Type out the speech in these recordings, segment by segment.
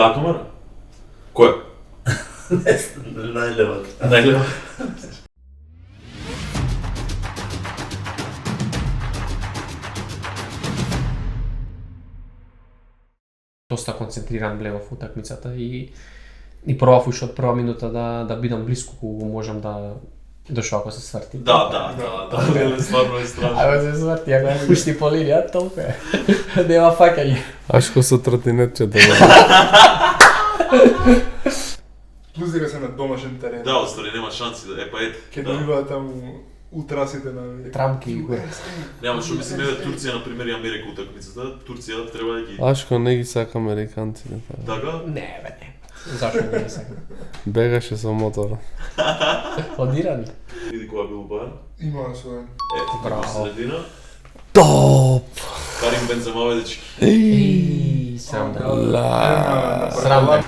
Таа камера? Која? Најлева. Најлева. Доста концентриран блевав утакмицата и пробав уште од прва минута да бидам блиску кога можам да дошол ако се сврти. Да. Стварно е страшно. Ако се сврти, ако не пушти по линија, толку е. Нема фаќање. Ашко со тротинетче да. Плюс дека се на домашен терен. Да, оствари нема шанси да ете. Ке добиваат таму утрасите на Трамки и горе. Нема што мислиме Турција на пример и Америка утакмицата. Турција треба да ги Ашко не ги сака американците. така. Не, бе, не. Зашо не ги сакам? Бегаше со мотора. Одирани. Види кога бил Бајан. има свој. Браво. Средина. Топ! Карим Бензема дечки. Еј, срам да. Срам да.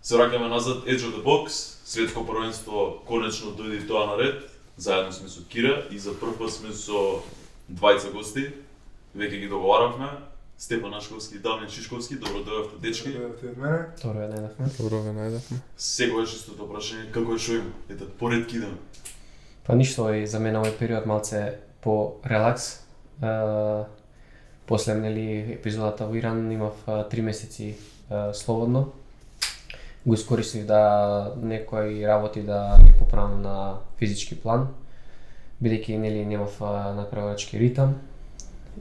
Се враќаме назад, Edge of the Box, светско првенство конечно дојде и тоа на ред. Заедно сме со Кира и за прв пат сме со двајца гости. Веќе ги договаравме. Степан Ашковски и Дамјан Шишковски, добро дојавте дечки. Дојдете од мене. Тоа е најдавме. Добро ве најдавме. Секогаш истото прашање, како е шо има? Ете, поред кидаме. Па ништо, и за мене овој период малце по релакс. После нели епизодата во Иран имав 3 месеци слободно. Го искористив да некои работи да ги поправам на физички план, бидејќи нели немав напреварачки ритам.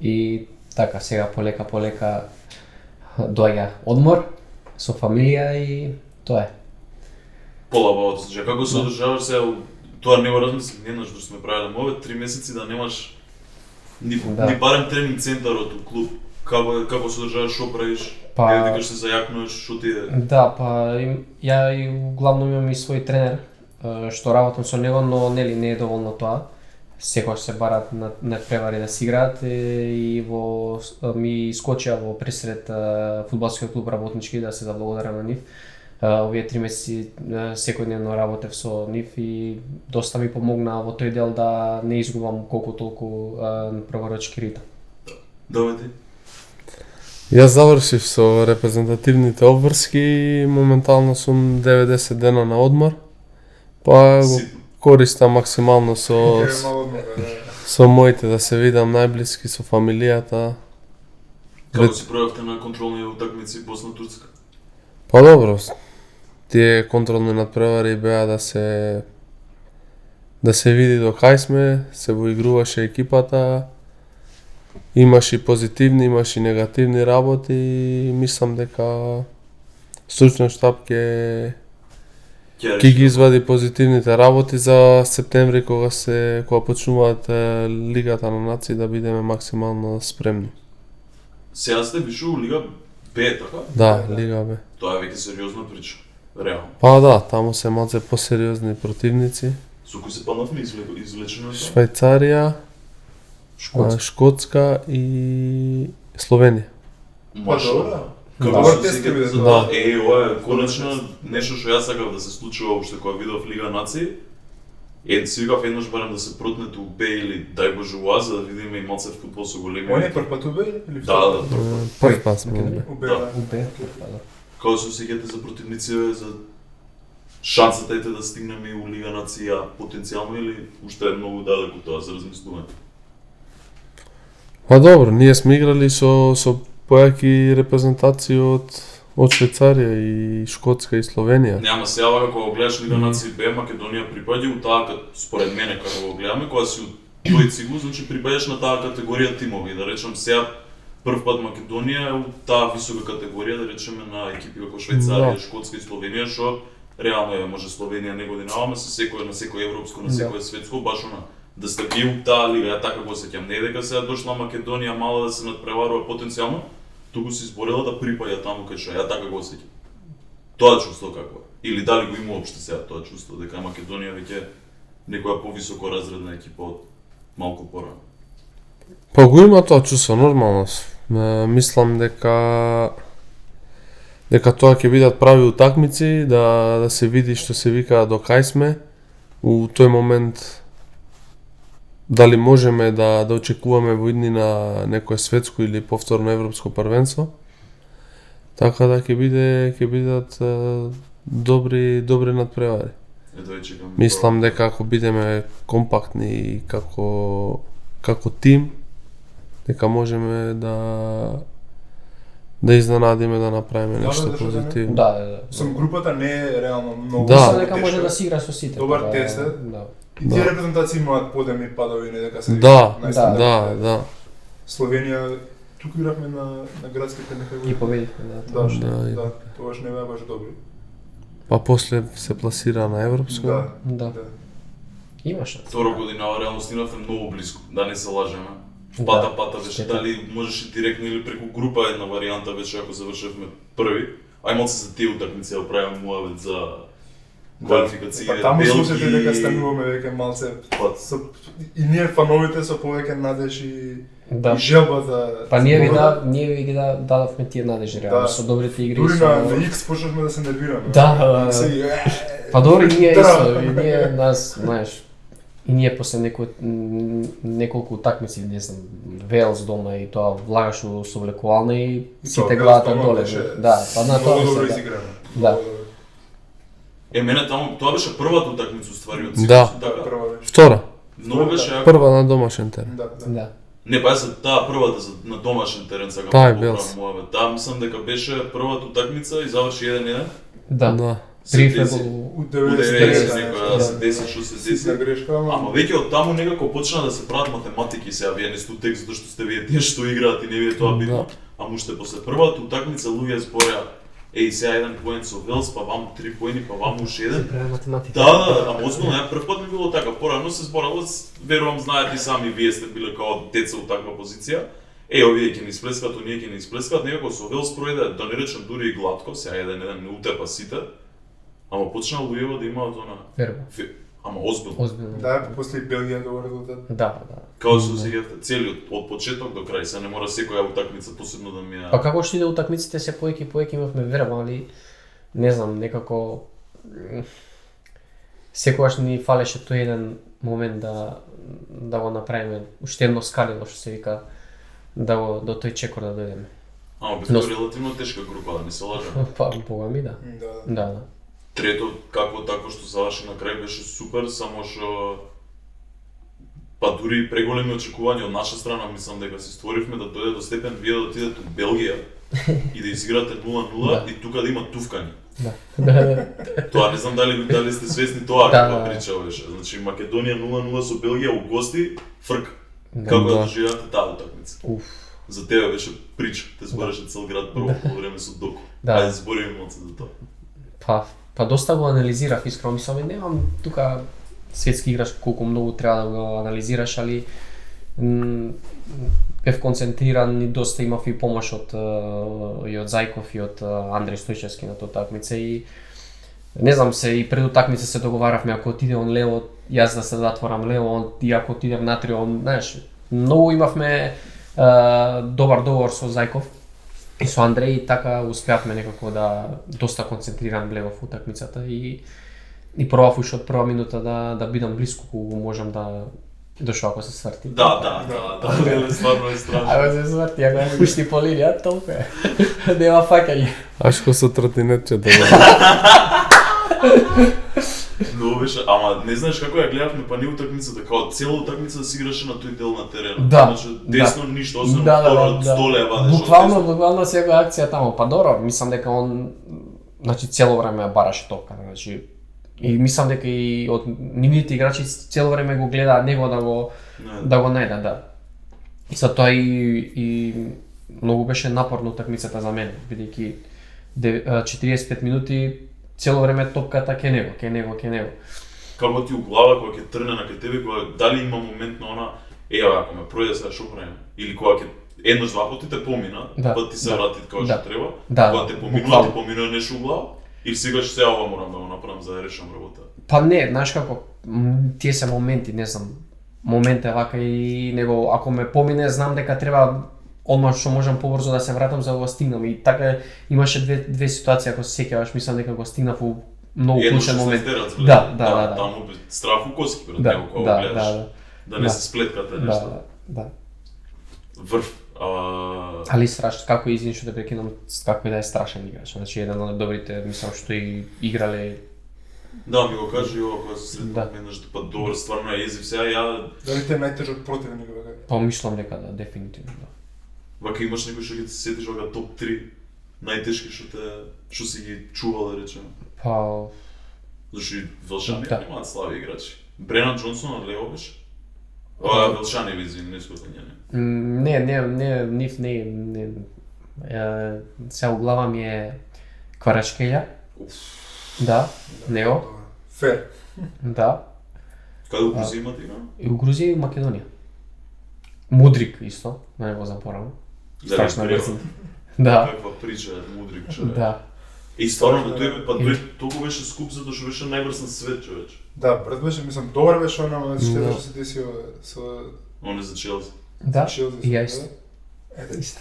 И така сега полека доаѓа одмор со фамилија и тоа е. Полабаво да се како се одржаваш сега, тоа не го размислив, не еднаш сме правеле овие 3 месеци да немаш ни барем тренинг центарот у клуб. Како се одржаваш, шо правиш? Па викаш се зајакнуваш, шо ти е? Да, па ја и главно имам и свој тренер што работам со него, но нели не е доволно тоа. Секогаш се барат на превари да си играат и ми искочија во пресред фудбалскиот клуб Работнички да се заблагодарам на нив. Овие 3 месеци секојдневно работев со нив и доста ми помогна во тој дел да не изгубам колку толку преварачки ритам. Доведи. Јас завршив со репрезентативните обврски и моментално сум 90 дена на одмор. Па го користам максимално со моите да се видам најблиски со фамилијата. Како си пројавте на контролни утакмици Босна-Турска? Па добро. Тие контролни надпревари беа да се види до кај сме, се воигруваше екипата. Имаш и позитивни, имаш и негативни работи и мислам дека стручен штаб ќе ги извади позитивните работи за септември кога почнуваат Лигата на нации да бидеме максимално спремни. Сега сте више у Лига Б, така? Да, Лига Б. Тоа е веќе сериозна прича, реално. Па да, таму се малце посериозни противници. Со кои се паднавме извлечено? Швајцарија, Шкотска и Словенија. Машалlah. Како артист биде тоа? Ова е конечно нешто што јас сакав да се случува уште кога видов Лига нации. Свикав еднаш барем да се протнете у Б или дај Боже у А за да видиме и малце фудбал со големи. Он е прв пат у Б или Да, Прв пат сме у Б. У Б, Да. да. Како се осеќате за противници за шансата ете да стигнеме и у Лига нација потенцијално или уште е многу далеку тоа за размислување? Па добро, ние сме играли со појаки репрезентации од Швајцарија и Шкотска и Словенија. Нема сега кога го гледаш Лига нации Б, Македонија припаѓа у таа според мене како го гледаме, кога си у тој циклус, значи припаѓаш на таа категорија тимови, да речем сега прв пат Македонија е у таа висока категорија, да речеме на екипи како Швајцарија, Шкотска и Словенија, што реално е може Словенија не годинава, се секој на секој европско, на секој светско, баш она да сте бил у таа лига, ја така го сеќам, не е дека сега дошла Македонија мала да се надпреварува потенцијално, туку се изборила да припаѓа таму кај што ја така го сеќам. Тоа чувство какво е? Или дали го има опште сега тоа чувство дека Македонија веќе некоја повисоко разредна екипа од малку порано? Па го има тоа чувство нормално. Мислам дека тоа ќе бидат прави утакмици, да се види што се вика до кај сме. У тој момент дали можеме да очекуваме во иднина некое светско или повторно европско првенство. Така да ќе бидат добри надпревари. Ето ја чекам. Мислам дека ако бидеме компактни и како тим, дека можеме да изненадиме, да направиме Да, нешто да, што да не. позитивно. Да. Сам групата не е реално многу. Да. Мислам дека може да си игра со сите. Добар така, тест е. Да. И тие репрезентации имаат подеми падови, не дека се Да, најстандардни. да. Словенија туку игравме на градските нека И победивме, да. Да, тогаш не беа баш добри. Па после се пласира на европско. Да. Има шанс. Втора година реално стигнавме многу близко, да не се лажеме. Да. Пата беше Штета. дали можеше директно или преку група една варијанта беше ако завршевме први. А имал се за тие утакмици да правиме муавет за квалификации. Па таму слушате дека стануваме веќе малце Па, и ние фановите со повеќе надеж и Да. и желба за Па ние победа. ви ги дадовме тие надежи реално Да. со добрите игри. Дури со- на X почнавме да се нервираме. Да, И се Па добро, и ние Да. исто, и ние нас, знаеш, и ние после неколку утакмици, не знам, Велс дома и тоа влагаш со облекувална и И сите тоа, гледата Велс дома доле. беше Да, па на тоа многу добро мислам. изиграно. Да. Многу добро. мене таму тоа беше првата утакмица уствари од Да. циклусот, така. Прва беше. Втора, Многу беше јако. прва на домашен терен. Да. Да. Не, па за таа првата на домашен терен сакам Таа е да Велс. поправам муавет. Таа мислам дека беше првата утакмица и заврши 1-1. Да. Да. Се Три деси. фебл. У У 90 90 некоја да се деси што се деси. Ситна грешка, Ама веќе од таму некако почна да се прават математики сега, вие не сте тек затоа што сте вие тие што играат и не ви е тоа битно. Ама уште после првата утакмица луѓе збореа сега 1 поен со Велс, па ваму 3 поени, па ваму уште 1. Прави математика. Да, ама озбилно, ја прв пат ми било така, порано се зборало, верувам знаете и сами вие сте биле као деца у таква позиција. Овие ќе ни исплескат, оние ќе ни исплескат, некако со Велс пројде, да не речем дури и глатко, сега 1-1 не утепа сите. Ама почнаа луѓето да имаат она Верба. ама озбилно. Озбилно. Да, после и Белгија добар резултат. Да. Као што се игравте целиот од почеток до крај, се не мора секоја утакмица посебно да ми ја. Па како што иде утакмиците се поеќе имавме верба, али не знам, некако секогаш ни фалеше тој еден момент да го направиме уште едно скалило што се вика до тој чекор да дојдеме. Ама беше релативно тешка група, да не се лажеме. Па бога ми да. Да. Да. Трето, како тако што заврши на крај беше супер, само што па дури и преголеми очекувања од наша страна, мислам дека се створивме да дојде до степен вие да отидете у Белгија и да изиграте 0-0 и тука да има тувкања. Да. Тоа не знам дали сте свесни тоа Да. каква прича беше. Значи Македонија 0-0 со Белгија у гости, фрк. Да. Како Да. да доживеате таа утакмица? Уф. За тебе беше прича, те збореше цел град прво по време со Доко. Да. Ајде збориме моци за тоа. Па доста го анализирав искрено, мислам, немам тука светски играч колку многу треба да го анализираш, али бев концентриран и доста имав и помош од Зајков и од Андреј Стојчевски на тоа такмица и не знам се и пред утакмица се договаравме ако отиде он лево, јас да се затворам лево, он и ако отидем натри, он, знаеш, многу имавме добар договор со Зајков и со Андреј и така успеавме некако да доста концентриран влегов утакмицата и пробав уште од прва минута да бидам блиску кога можам да дошол ако се сврти. Да, стварно е страшно. Ако се сврти, ако не пушти по линија, толку е. Нема фаќање. Ашко со тротинетче да Многу беше, ама не знаеш како ја гледавме па не утакмицата, као цела утакмица да се играше на тој дел на теренот. Да, Значи десно ништо, освен Да, втора од 100 лева. Буквално секоја акција таму. Па добро, мислам дека он значи цело време ја бараше топка, значи и мислам дека и од нивните играчи цело време го гледаат него да го најдат, да. И за тоа и многу беше напорно утакмицата за мене, бидејќи 45 минути цело време топката ке него. Како ти у глава кога ќе трне на тебе, кога дали има момент на она, ако ме пројде сега шо правиме? Или кога ќе еднаш два пати те помина, па ти се врати како што треба, кога те поминува нешто у глава, и сегаш сега ова морам да го направам за да решам работа. Па не, знаеш како, тие се моменти, не знам, момент е вака и него, ако ме помине, знам дека треба одмah што можам побрзо да се вратам за да го стигнам и така имаше две ситуации, ако се сеќаваш, мислам дека го стигнав у многу клучен момент. Да. Таму Да. страф у коски пред Да, него кога гледаш. Да не се сплеткате нешто. Да. Врв. Али страшно, како извини што те прекинам, како и да е страшен играч. Значи еден од добрите, мислам што и играле. Да, ми го кажи ова кога се сретнав Да. еднаш, па добро, стварно е езив сега ја Дали те најтежок противник вака? Па мислам дека да, дефинитивно да. вака имаш некој што ги се сетиш вака топ 3 најтешки што си ги чувал да речеме. Па Зашто и Велшани Да. немаат слаби играчи. Бренан Џонсон од Лево беше? Велшани ви извини, не скотање. не, нив не. Сега у глава ми е Кварачкелја. Да, него. Фер. Да. Каде го взимат игра? И у Грузија и у Македонија. Мудрик исто, да не го запорам. Страшно лесно. Да. Каква прича, мудрик човек. Да. И стварно, тој толку беше скуп затоа што беше најбрз на свет, човече. Да, брат беше, мислам, добар беше она, ама што Да. беше се десио со Он е за Челси. Да. Челси. И ја исто. Ете, Исто.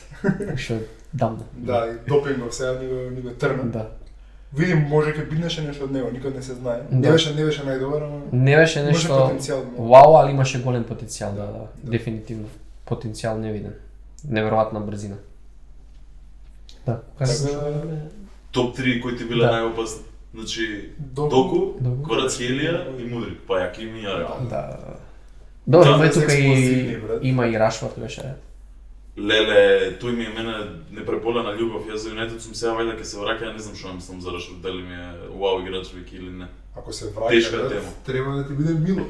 Што дамно. да, и допингов сега ни го трна. Да. Видим, може ке биднеше нешто од него, никад не се знае. Да. Не беше најдобар, ама Не беше имаше нешто потенцијал. вау, али имаше голем потенцијал, да. Дефинитивно. Потенцијал невиден. Неверојатна брзина. Да. Топ 3 кои ти биле Да. најопасни. Значи, Доку, Доку, Кварацхелија и Мудрик. Па ја Кими ја рекол. Да. Добро, Да, има и да се тука експлозивни, и брат. има и Рашфорд беше. Леле, тој ми е мене непреболена љубов. Јас за Юнайтед сум сега вајда ќе се враќа, ја не знам што мислам за Рашфорд, дали ми е вау играч веќе или не. ако се враќа, Тешка брат, тема. треба да ти биде мило.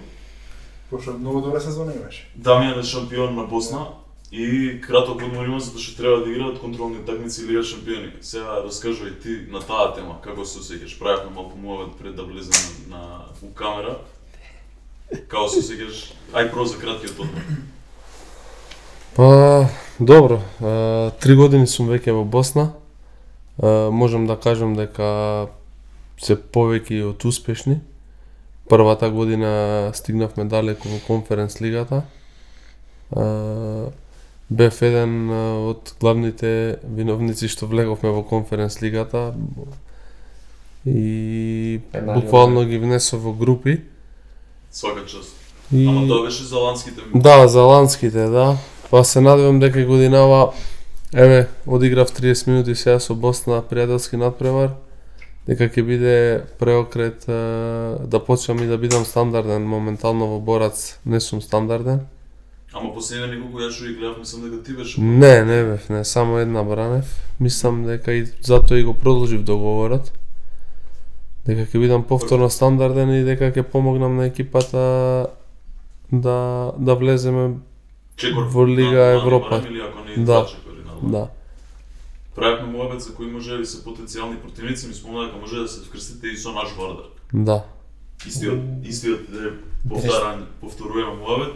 Пошто многу добра сезона имаше. Дамјан е шампион на Босна и краток одмор има затоа што треба да играат контролни такмици Лига шампиони. Сега раскажувај ти на таа тема како се осеќаш. Правевме малку муавет пред да влеземе на у камера. Како се осеќаш? Ај про за краткиот одмор. Па, добро, 3 години сум веќе во Босна. Можам да кажам дека се повеќе од успешни. Првата година стигнавме далеку во Конференц лигата. Бев еден од главните виновници што влеговме во Конференц лигата и буквално ги внесов во групи. Свака част. И... Ама тоа беше за ланските ми. Да, за ланските, да. Па се надевам дека годинава, еве, одиграв 30 минути сега со Босна пријателски надпревар, дека ќе биде преокрет да почнам и да бидам стандарден. Моментално во Борац не сум стандарден. Ама последните неколку ја што ги гледав, мислам дека ти беше. Не бев, не, само една бранев. Мислам дека и затоа и го продолжив договорот. Дека ќе бидам повторно стандарден и дека ќе помогнам на екипата да влеземе Чекор во Лига на Европа. барем или ако не Да. два чекори на Да. Правевме муабет за кои може да се потенцијални противници, ми спомна дека може да се вкрстите и со наш Вардар. Да. Истиот повторуваме муабет.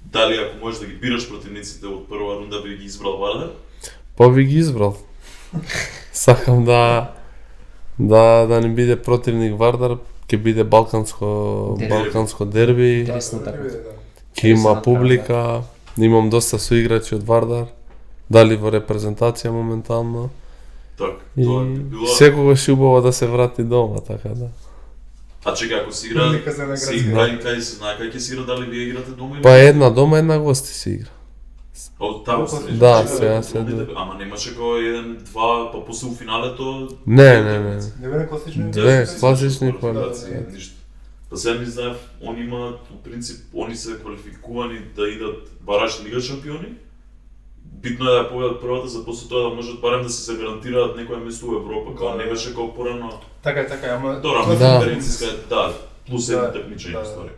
Дали ако можеш да ги бираш противниците од прва рунда би ги избрал Вардар? Па би ги избрал. Сакам да не биде противник Вардар, ќе биде балканско дерби, Интересна такмица. ќе има Интересна публика, имам доста соиграчи од Вардар, дали во репрезентација моментално. Така, И тоа би било. секогаш е убаво да се врати дома, така да. А чекај, ако се игра, Прилика за наградски. се игра и кај се знае кај ќе се игра, дали вие играте дома или? Па една дома, една гости се игра. Од таму се. Да, Чекај, сега како се помните, да. Ама немаше кој 1-2, па после у финалето. Не. Не бе класични? Две класични квалификации, Да. ништо. Па сега ми знаев, они имаат, по принцип, они се квалификувани да идат бараш Лига шампиони. Битно е да ја победат првата, за после тоа да можат барем да се загарантираат некое место во Европа, као не беше како порано. Така, ама... Добра, Да. конференцијска, да, плюс една Да, такмичање да. историја.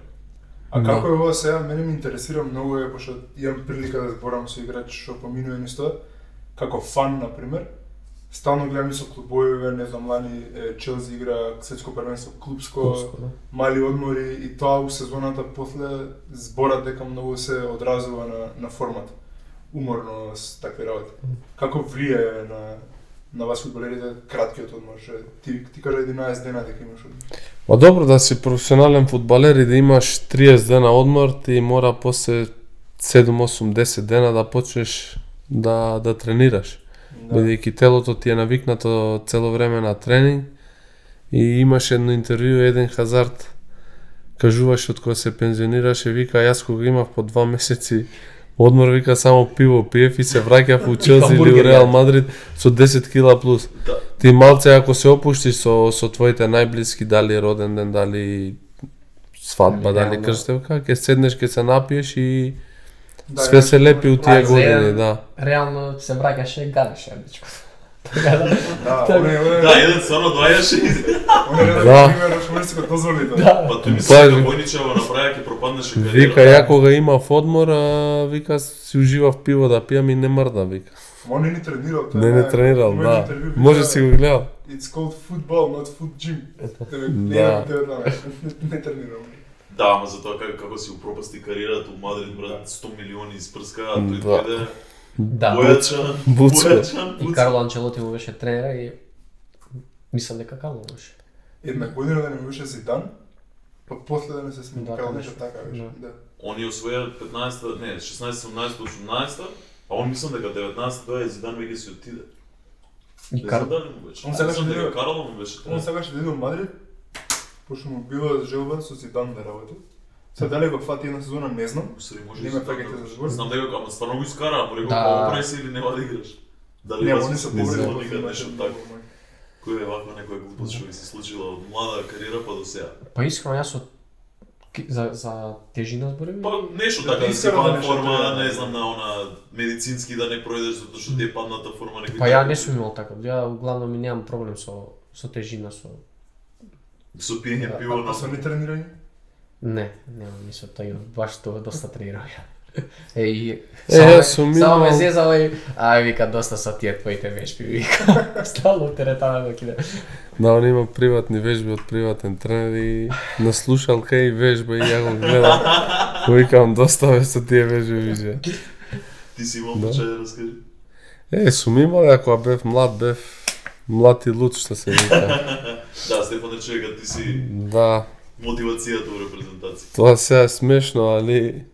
А како е ова сега, мене ми интересира многу е, пошто имам прилика да зборам со играч што поминува нисто, како фан, например. Стално гледам и со клубовиве, не знам, лани Челси игра светско првенство клубско, мали одмори и тоа у сезоната после зборат дека многу се одразува на формата. Уморно с такви работи. Како влијае на вас фудбалерите краткиот одмор? Ти кажа 11 дена дека имаш одмор. Па добро, да си професионален фудбалер и да имаш 30 дена одмор, ти мора после 7, 8, 10 дена да почнеш да тренираш. Бидејќи телото ти е навикнато цело време на тренинг и имаш едно интервју, Еден Хазард кажуваше од кога се пензионираше, вика јас кога имав по 2 месеци одмор, вика само пиво пиев и се враќав у Челси или у Реал Мадрид со 10 кила плюс. Да. Ти малце ако се опуштиш со твоите најблиски, дали роден ден, дали свадба, дали крстевка, ќе седнеш, ќе се напиеш и све се лепи у тие години, да. Реално се враќаше гадеше дечко. Да, еден стварно доаѓаше и пример, што се дозволи тоа. па тој мисли дека Војничево направи ќе пропаднеше кариера. Вика, ја кога имав одмор, вика, си уживав пиво да пијам и не мрда, вика. Ма он не тренирал, тоа. Не тренирал, да. Може си го гледал. It's called football, not foot gym. Да. Не тренирал. Да, ама за тоа како си упропасти кариерата у Мадрид, брат, 100 милиони испрска, а тој Да. дојде Да. бојачан. И Карло Анчелоти му беше тренер и мислам дека Карло беше. Една година да не беше Зидан, па после да не се смени, Да, како конечно. нешто така беше. Да. Они освоја 15-та, не, 16, 17, 18, а он мислам дека 19 доаѓа Зидан веќе си отиде. И Не Карло. знам дали му беше. Он сакаше Мислам да дека иде- Карло му беше Он тренер. сакаше да иде во Мадрид, пошто му била желба со Зидан да работи. Се дали го фати една сезона, не знам. Усреди може Не и ме Зидан фаќате да- за збор. Знам дека ама стварно го искара, му рекол Да. па опреси или нема да играш. Дали Не, вас они се се повредили повредили никад нешто после така. Кој е ваква некоја глупост што ви се случила од млада кариера па до сега? Па искрено јас од за тежина зборови? Па нешто Да, така, да си искрено пад нешто форма, треба. не знам, на она медицински да не пројдеш затоа што ти е падната форма некој. Па ја не сум имал така. Ја углавном и немам проблем со тежина, со Со пиење пиво на А со не тренирање? не, немам ни со тоа, имам баш тоа доста тренирам ја. И сум само ме имал- зезал и ај вика доста со тие твоите вежби, вика. Стално теретана да киде. Да, он има приватни вежби од приватен тренер и на слушалка и вежба и ја го гледам. Викам, доста бе со тие вежби виже. Ти си имал Да. случај да раскажи? Сум имал, ја кога бев млад и луд, што се вика. Да, Стефан е човекот, ти си Да, мотивацијата во репрезентација. тоа сега е смешно, али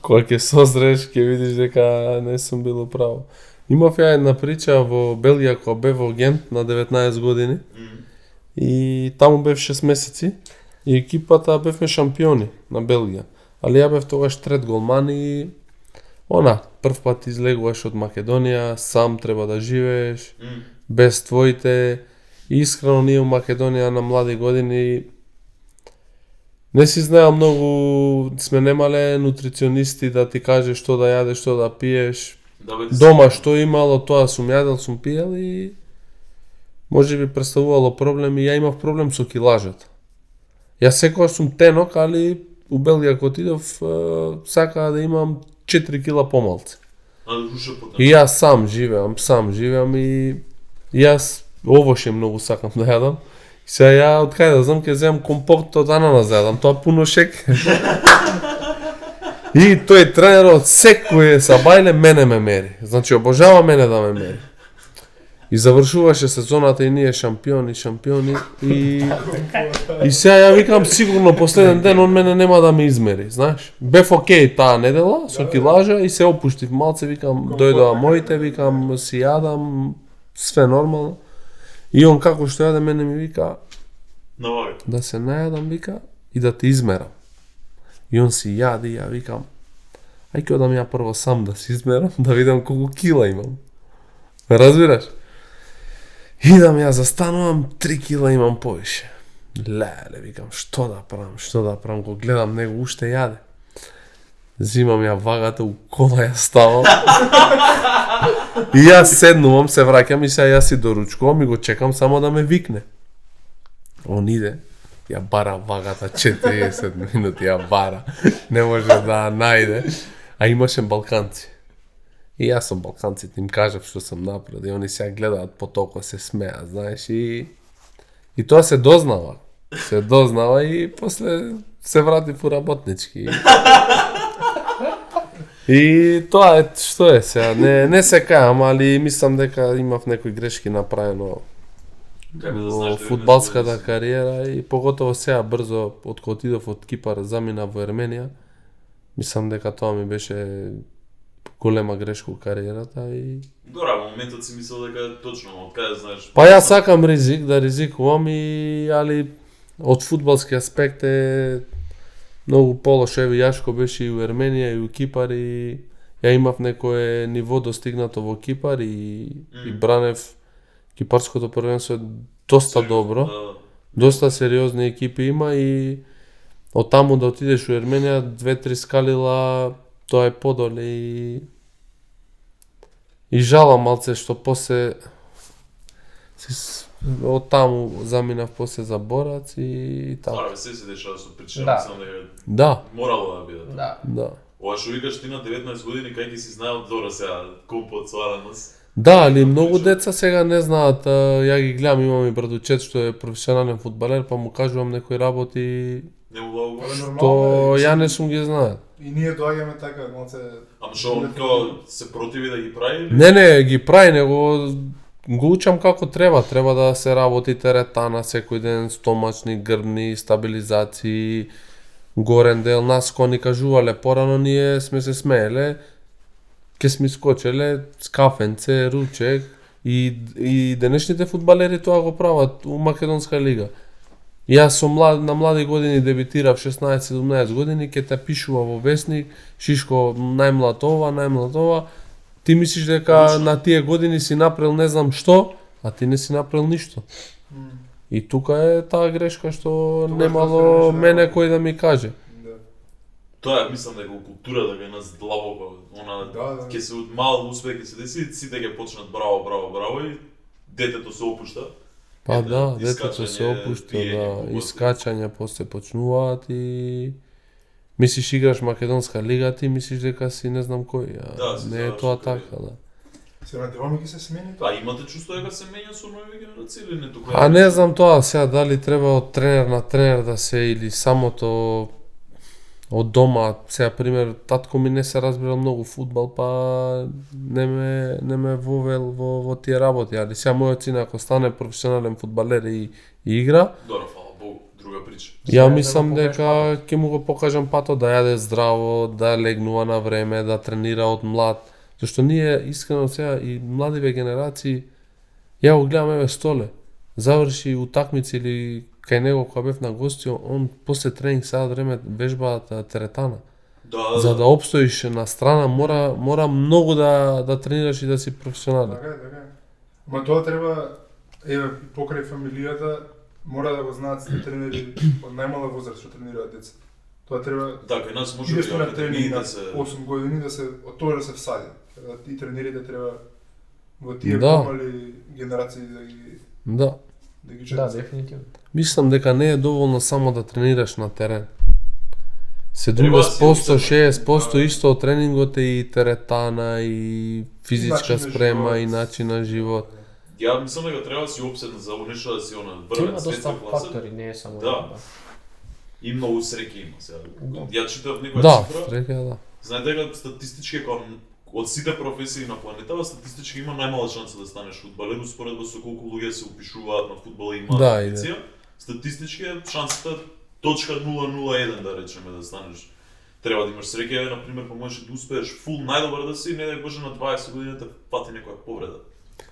кога ќе созреш, ќе видиш дека не сум бил управо. Имав ја една прича во Белгија кога бев во Гент на 19 години и таму бев 6 месеци и екипата бевме шампиони на Белгија. Али ја бев тогаш трет голман и прв пат излегуваш од Македонија, сам треба да живееш, без твоите. И искрено ние у Македонија на млади години не си знаел многу, сме немале нутриционисти да ти каже што да јадеш, што да пиеш. Да, бе, ти си- Дома што имало, тоа сум јадел, сум пиел и може би представувало проблем и ја имав проблем со килажата. Јас секогаш сум тенок, али у Белгија кога отидов сакаа да имам 4 кила помалце. А, руша потен. И јас сам живеам и јас овоше многу сакам да јадам. И сега ја од кај да знам ќе земам компот од ананас да јадам, тоа пуно шекер. И тој тренерот секој сабајле мене ме мери. Значи обожава мене да ме мери. И завршуваше сезоната и ние шампиони и сега ја викам сигурно последен ден он мене нема да ме измери, знаеш. Бев окей таа недела со килажа и се опуштив малце, викам дојдоа моите, викам си јадам, све нормално. И он како што јаде мене ми вика На вага. да се најадам, вика, и да те измерам. И он си јади, ја викам, ај ќе одам ја прво сам да се измерам, да видам колку кила имам. Ме разбираш? Идам ја застанувам, 3 кила имам повише. Леле, викам, што да правам, го гледам него, уште јаде. Зимам ја вагата, у кола ја ставам. И јас седнувам, се враќам и сега јас си доручкувам и го чекам само да ме викне. Он иде, ја бара вагата 40 минути, ја бара. Не може да најде. А имаше балканци. И јас сум балканците им кажав што сум напред и они сега гледаат потоко, се смеа, знаеш, и тоа се дознава. Се дознава и после се врати по работнички. И тоа е што е сега, не се кајам, али мислам дека имав некои грешки направено Како да во знаеш да фудбалската кариера и поготово сега брзо од кога отидов од Кипар замина во Ерменија. Мислам дека тоа ми беше голема грешка у кариерата и Добра, во моментот си мислел дека е точно, од каде знаеш? па јас сакам ризик, да ризикувам али од фудбалски аспект е многу полош, еви Јашко беше и у Ерменија и у Кипар и ја имав некое ниво достигнато во Кипар и бранев кипарското првенство е доста добро. Доста сериозни екипи има и од таму да отидеш у Ерменија 2-3 скалила, тоа е подоле и жалам малце што после од таму заминав после за Борац и така. Ара, се дешава со причина, Да. мислам дека Да, морало да биде. Да. да. Ова што викаш ти на 19 години, кај ќе си знаел добро сега компот со Аранос. Да, али многу деца сега не знаат, ја ги гледам, имам и братучет што е професионален фудбалер, па му кажувам некои работи Не му благо. што ја не сум ги знаел. И ние доаѓаме така, малце... Ама што он као се противи да ги прави или? Не, ги прави, него го учам како треба. Треба да се работи теретана секој ден, стомачни, грбни, стабилизации, горен дел. Нас кој ни кажувале порано, ние сме се смееле, ке сме скочеле скафенце, ручек и денешните фудбалери тоа го прават у Македонска лига. Јас сум на млади години дебитирав 16-17 години, ке те пишува во весник, Шишко најмлад ова, ти мислиш дека на тие години си направил не знам што, а ти не си направил ништо. И тука е таа грешка што немало мене кој да ми каже. Да. Тоа мислам дека у култура дека нас длабоко, она Да. ќе се од мал успех ќе се деси, сите ќе почнат браво и детето се опушта. Па Ете, да, детето искачање, се опушта, биење, да, купот. искачања после почнуваат и мислиш играш Македонска лига, ти мислиш дека си не знам кој, Да, си не е знаеш тоа кој е. така, да. Се надеваме ќе се смени тоа. А имате чувство дека се менја со нови генерации или не тука? А не знам тоа сега дали треба од тренер на тренер да се или самото од дома, сега пример татко ми не се разбира многу фудбал, па не ме вовел во тие работи, али сега мојот син ако стане професионален фудбалер и игра, Добро, фала Богу, друга прича. ја да мислам го покажеш дека ќе му го покажам патот да јаде здраво, да легнува на време, да тренира од млад. Зашто ние искрено сега и младиве генерации, ја го гледам еве Столе, заврши утакмици или кај него кога бев на гости, он после тренинг саат време вежбаат теретана. Да, За да опстоиш на страна мора многу да тренираш и да си професионален. Така е, така е. Ма тоа треба, еве, покрај фамилијата, мора да го знаат сите тренери од најмала возраст што тренираат деца. Тоа треба, така, и нас може идеш на тренинг на да се 8 години да се, од тоа да се всади. И тренерите треба во тие Да. помали генерации Да. да ги Да, четат. дефинитивно. Мислам дека не е доволно само да тренираш на терен. Треба да си 70%, обсебен. 60% исто од тренингот е и теретана, и физичка начин на спрема, живот. и начин на живот. Ја мислам дека треба да си обседна за нешто да си она Има врвен доста светска класа. фактори, не е само Да. И многу среќа има сега. Да. Ја читав некоја Да, цифра. река да. Знаете дека статистички кога од сите професии на планетава статистички има најмала шанса да станеш фудбалер успоредба со колку луѓе се упишуваат на фудбал и имаат Да, амбиција. Статистички е шансата точка 0,01 да речеме да станеш. Треба да имаш среќа, на пример, па можеш да успееш фул најдобар да си, не дај Боже на 20 години да те пати некоја повреда.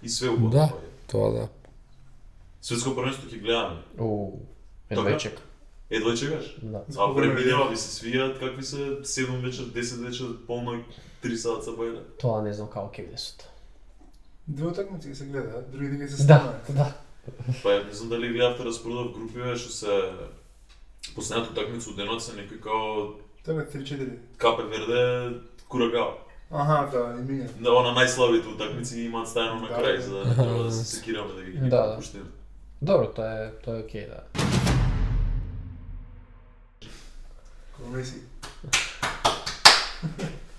И све убаво. Да. Тоа да. Светско првенство ќе гледаме. Едва Така? чека. Едва чекаш? Да. А преминува ви се свијат какви се 7 вечер, 10 вечер, полно 3 саат са бајле. Тоа не знам како ќе биде сото. Две утакмици ќе се гледаат, другите ќе се Да, станат. да. Па ја не знам дали гледавте разпоред в групиве што се последната утакмица од денот се некој као Тоа е 3-4. Капе Верде Курагава. Аха, да, и миња. Да, она најслабите утакмици имаат стајано на Да, крај да. за да не треба да се секираме да ги Да, да. пропуштиме. Добро, тоа е окей, да. Кој Меси.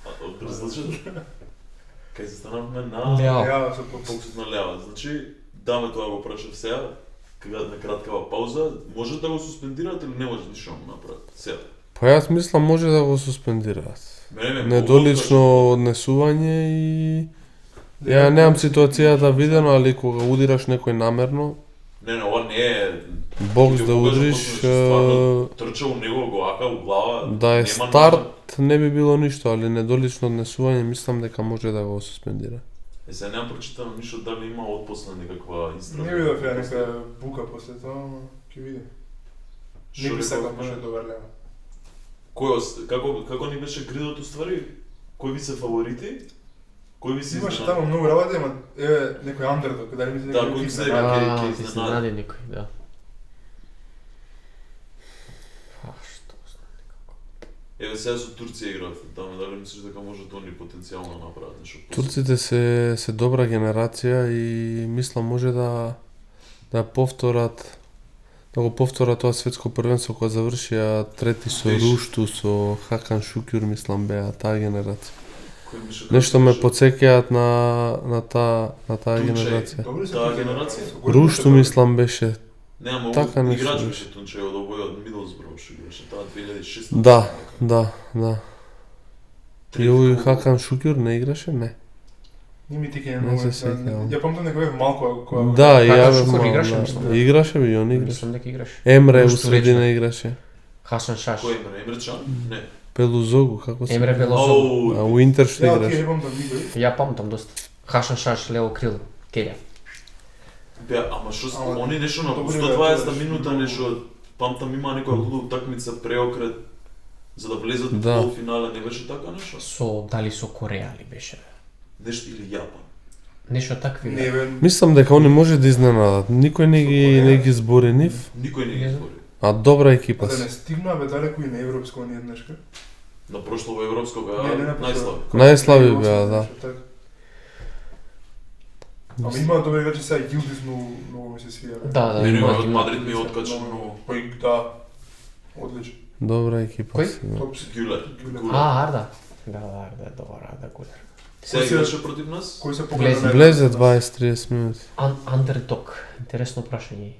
А тоа значи кај се станавме на Лево. Ја со покс. фокусот на лява. Значи даме тоа го прашав сега, кога на краткава пауза, може да го суспендираат или не може ништо да му направат? Сега. Па јас мислам може да го суспендираат. Мене ме Недолично однесување и ја немам ситуацијата видено, али кога удираш некој намерно, Не, ова не е бокс Ќе да го кажам удриш, потоа, што стварно трча у него го ака у глава. да е нема старт не би било ништо, али недолично однесување мислам дека може да го суспендира. Сега немам прочитано ништо дали има отпосна некаква истрага. Не видов ја нека бука после тоа, но ќе видим. Не би сакал може да го врлева. Како ни беше гридот уствари? Кои ви се фаворити? Кои ви се Имаше таму многу работи, ама еве некој андердог, дали мислите Да, некој кој екип се- на- ќе Ти се изненади. нади некој, да. Што знам некако. Еве сега со Турција игравте таму, дали мислиш дека може они потенцијално да направат нешто? Турците се добра генерација и мислам може да повторат да го повторат тоа светско првенство кога завршија трети со Беше. Рушту, со Хакан Шукюр, мислам беа таа генерација. Кој беше Нешто ме беше? потсеќаат на таа Тунче. генерација. Добри се Таа тие генерација? со големи Рушту се добри. мислам беше. Не, ама Така нешто играч беше. беше Тунче од овој од Мидлсбро што играше таа 2006. Да. И овој Хакан Шукюр не играше? Не. Не ми тикање Не многу. се сеќавам. Ја памтам дека бев малку кога Да, и Хакан ја бев Шукюр мал, играше, да. мислам. Играше би, он играше. Мислам дека играш. Емре у Рушту средина рече. играше. Хасан Шаш. Кој Емре Чан? Не. Пелузогу, како се? Емре Белозов. А у Интер што Ја тие играше? не памтам никој. Ја памтам доста. Хасан Шаш, лево крило. Келја. Беа, ама што Ама, они нешто на добри 120 беа, минута тоа нешто памтам има некоја луда утакмица преокрет за да влезат во Да. полуфинале, не беше така нешто? Дали со Кореја ли беше? Нешто или Јапан. Нешто такви. Не бе. Мислам дека они може да изненадат. Никој не ги збори нив, Никој не ги Не знам. збори. а добра екипа Да се. не стигнаа бе далеку и на европско ни еднашка. На прошло европско беа Не на најслаби. Најслаби беа, да. Ама има добри играчи сега Јилдис многу ми се свија. бе. Да, Мене има. од Мадрид ми откача многу. Кој да. Одлично. Добра екипа Кој? се. да. Топс. Гюлер. Гюлер. Арда. Да, Арда, добар, Арда Гулер. Сега Кој се- играше против нас? Кој се Влезе. погледа Влезе 20-30 минути. Андердог. Интересно прашање.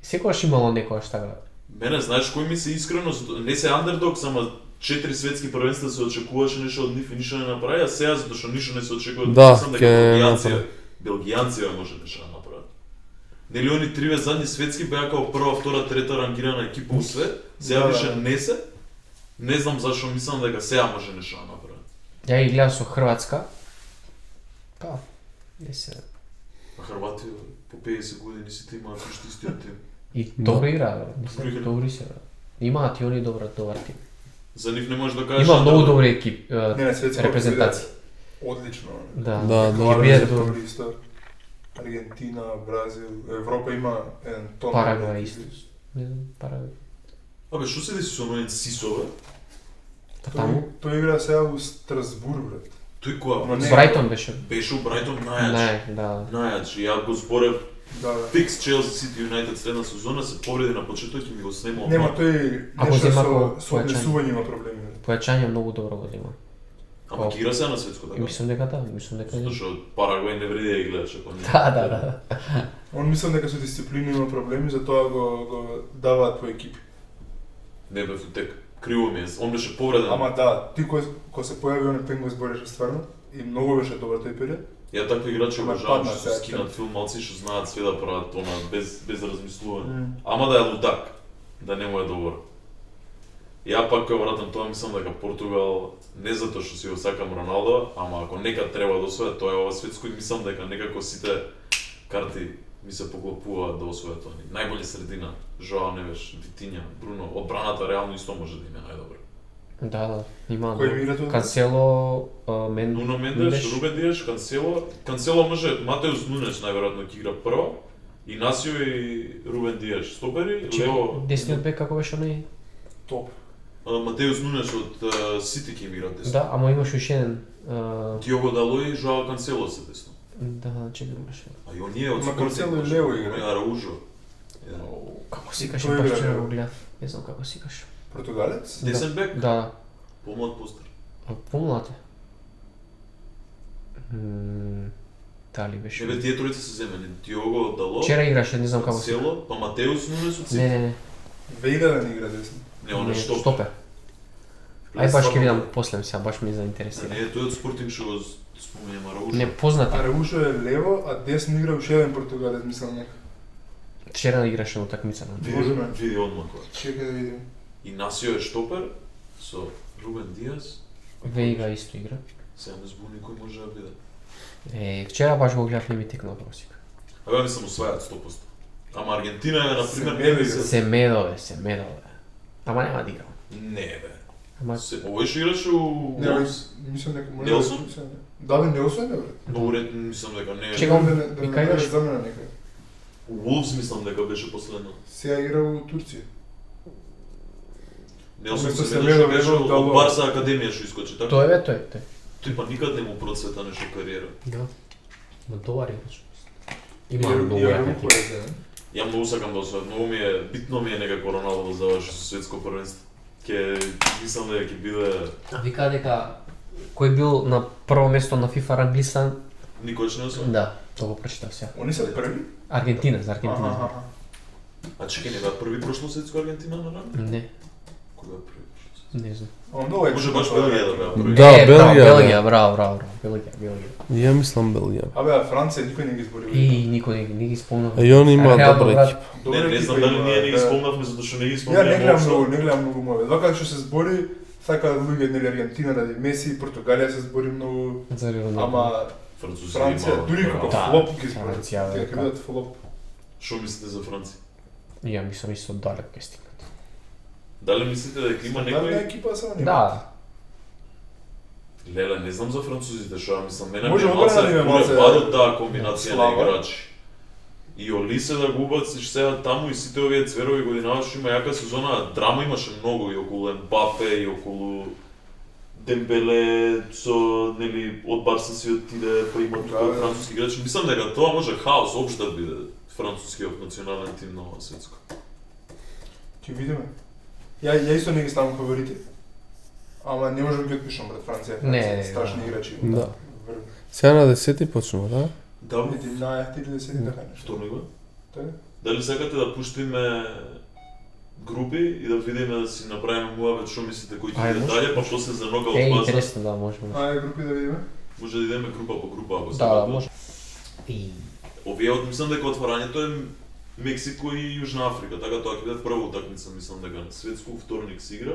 Секогаш имало некојаш така. Мене знаеш кој ми се искрено, не се андердог, само 4 светски првенства се очекуваше нешто од нив и ништо не направи, а сега затоа што ништо не се очекува, Да, мислам дека ќе белгијанци може нешто да направат. Нели они триве задни светски беа као прва, втора, трета рангирана екипа у свет, сега Да, више да. не се. Не знам зашо мислам дека сега може нешто да направат. Ја ги гледам со Хрватска. Па, не се. А Хрвати по 50 години сите имаат уште истиот тим. И добро игра, Добри игра. добри се. Имаат и они добар тим. За нив не можеш да кажеш. Има многу да- добри екип, Не, светско репрезентации. Одлично. Да, Да, ќе добро. биде Добро добро. исто. Аргентина, Бразил, Европа има еден тон. Парагвај исто. Не знам, Парагвај. Абе, што се деси со оној Сисове? Па таму Тој игра сега у Страсбург, брат. Тој која? Ама не. Брайтон беше. Беше у Брайтон најач. Не, да. Најач, и ја го зборев Да, да. фикс Челси Сити Юнайтед следна сезона се повреди на почеток и ми го снемал. Нема тој Ако нешто зема со ко- однесување има проблеми. Појачање многу добро го има. Ама ќе игра сега на светско И така. мислам дека да, мислам дека Затоа што Парагвај не вреди да ја гледаш ако не. Да. Он мислам дека со дисциплина има проблеми, затоа го даваат по екипи. Не бе футек. Криво ми е. Он беше повреден. Ама да, ти кој се појави он пен го збореше стварно и многу беше добар тој период. Ја такви играчи Ама обожавам падна што сега, скинат филм малци што знаат све да прават она без размислување. Мм. Ама да е лудак, да не му е добар. Ја пак кога вратам тоа мислам дека Португал не затоа што си го сакам Роналдо, ама ако некад треба да освои, тоа е ова светско и мислам дека некако сите карти ми се поклопуваат да освојат они. Најбоље средина, Жоао Невеш, Витиња, Бруно, одбраната реално исто може да им е најдобро. Да, има. Кој ми игра тоа? Кансело, мен Нуно Мендеш, Рубен Диеш, Кансело може, Матеус Нунеш најверојатно ќе игра прво, Инасио и Рубен Диеш стопери, лево десниот бек како беше оној? Топ. Матеус Нунеш од Сити ќе им игра десно. Да, ама имаше уште еден. Диого Дало и Жоао Кансело се десно. Да, чекай имаше. А и оние од Ма Спортинг. Кансело и може, лево игра. оние Араужо. Еден Како си каше Тој баш игра, вчера да. го гледав. Не знам како си каше. Португалец? Десен бек, Да, помлад постар. помлад е. Дали беше? Еве тие тројца се земени. Диого Дало, Вчера играше, не знам како си. Кансело, па Матеус Нунес од Сити. Не. Вејга да не игра десен. Не, он е штопер. Стопер. Ај баш ќе видам после, сега баш ми заинтересира. Не, тој од Спортинг што го споменам Араужо. Не познат. Араушо е лево, а десно игра уште еден португалец, мислам нека. Вчера играше на утакмица. Можеме. Види одма кој. Чекај да видим. Инасио е штопер со Рубен Диас. Вејга исто игра. Сега не збуни кој може да биде. Вчера баш го гледав, не ми текнал како си. Абе, мислам освајаат 100%. Ама Аргентина е, например, Семедо не ми игра. се... Се медове. Ама нема да играм. Не, бе. Ама Овој што играше у Не, Wolves. мислам дека може Нелсон? Да, бе, Нелсон е, бре. Многу ред мислам дека не е. Чекам, Да и не кај беше беше? за мене некај. У Wolves мислам дека беше последно. Сега игра у Турција. Нелсон Уместо се Семенов веднаш беше играл од Дало. Барса академија што искочи, така? тој е тој. Тој па никад не му процвета нешто кариера. Да. Ма добар играч. Има многу јака екипа. Ја многу сакам да освојам, многу ми е, битно ми е некако Роналдо да заврши со светско првенство. Ке мислам дека ќе биде Вика дека кој бил на прво место на FIFA ранглиста, никош не освои. да, тоа го прочитав сега. Они се први? Аргентина, за Аргентина. Аха. А чекај, не беа први прошло светско Аргентина на ран? Не, Кој беа први прошло светско? не знам. Многу е. Може баш Белгија да беа први. Да, браво, Белгија, Белгија, браво, Белгија. Ја мислам Белгија. Абе, Франција никој не ги избори. И никој не ги спомнав. И они имаат Реално добра брат, екипа. Не знам дали ние не ги спомнавме затоа што не ги Ја спомнавме. не гледам многу моје. Вака што се збори, сакаат луѓе нели Аргентина ради Меси, Португалија се збори многу, заради Роналдо. ама Французија Франција има- дури како Да, флоп ги збори. Франција, Дека да. бидат флоп. Што мислите за Франција? Ја мислам исто далеко ќе стигнат. Дали мислите дека има Дали на некој? екипа само нема? Да, Леле, не знам за французите, што ја мислам. Мене Може ми е одбрана малце да има пуре малце падот таа комбинација на слава. играчи. И Олисе да го убациш сега таму и сите овие цверови годинава што има јака сезона, драма имаше многу и околу Ембапе и околу Дембеле со нели од Барса си отиде, па има тука Да, да. француски играчи. Мислам дека тоа може хаос општо да биде францускиот национален тим на ова светско. Ќе видиме. Ја исто не ги ставам фаворити. Ама не можам да ги отпишам брат Франција. Не, страшни да. играчи. Да. Сега на 10 почнува, да? Да, Види на 10 така нешто. вторнога. Така? Дали сакате да пуштиме групи и да видиме да си направиме муавет што мислите кој ќе Ајде, иде може. дале, па после за нокаут е фаза. интересно да можеме. Ајде групи да видиме. Може да идеме група по група ако Да, сакате. може. И Овие мислам дека отварањето е Мексико и Јужна Африка, така тоа ќе биде прва утакмица, мислам дека на светско вторник се игра.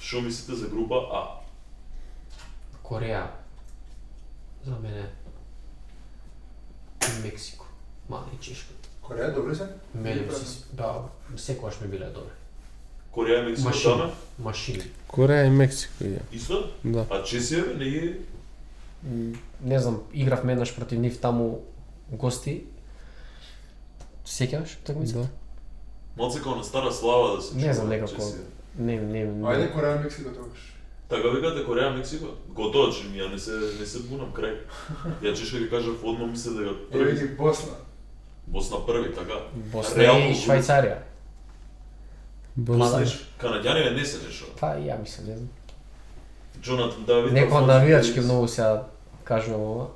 Што мислите за група А? Кореја за мене и Мексико, мали и Чешка. Кореја добри се? Мене да, секогаш ми биле добри. Кореја и Мексико Машини. таме? Машини. Кореја и Мексико ја. Исто? Да. А Чесија не ги Не знам, игравме еднаш против нив таму гости. Сеќаваш такмица? Да. малце као на стара слава да се Не знам, чува некако. Чесија. Не. Ајде Кореја Мексико тогаш. Така викате Кореја, Мексико? Готово, че ја не се бунам крај. Ја чешка ги кажав одма мисле дека Еве први ги Босна. Босна први, така. Босна Реално, и Швајцарија. Босна. Мада. Канаѓаниве не се нешто. Па и ја мислам, не знам. Джонатан Давид. Некој Алфонсо навијачки Дейвис. многу сега кажува ова.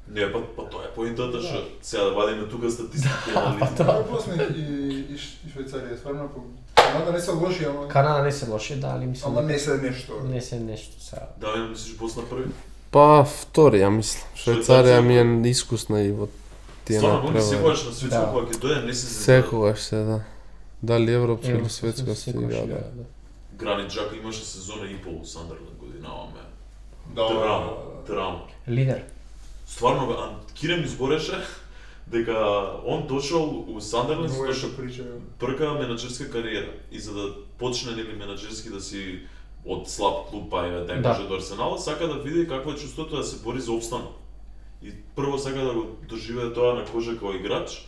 Не, па тоа е поинтата што сега да вадиме тука статистики, нали? па тоа. Босна и Швајцарија стварно по Канада не се лоши, ама Канада не се лоши, да, али мислам ама дека не се нешто. не се нешто сега. Да, ја мислиш Босна први? Па втори, ја мислам. Швајцарија ми е искусна и во тие Стварно, они направи. секогаш на светско Да. кога ќе дојде не се изненадат. Секогаш се, да. Дали европско или Европско светско секогаш стига, игра, да. Гранит Джака имаше сезона и пол у Сандерленд годинава ме. Да, Траума. Лидер. Стварно, Кире ми збореше дека он дошол у Сандерленд Многу затоа е што што прича. прка менаџерска кариера и за да почне нели менаџерски да си од слаб клуб па да Да. може до Арсенал, сака да види какво е чувството да се бори за опстанок. И прво сака да го доживее тоа на кожа како играч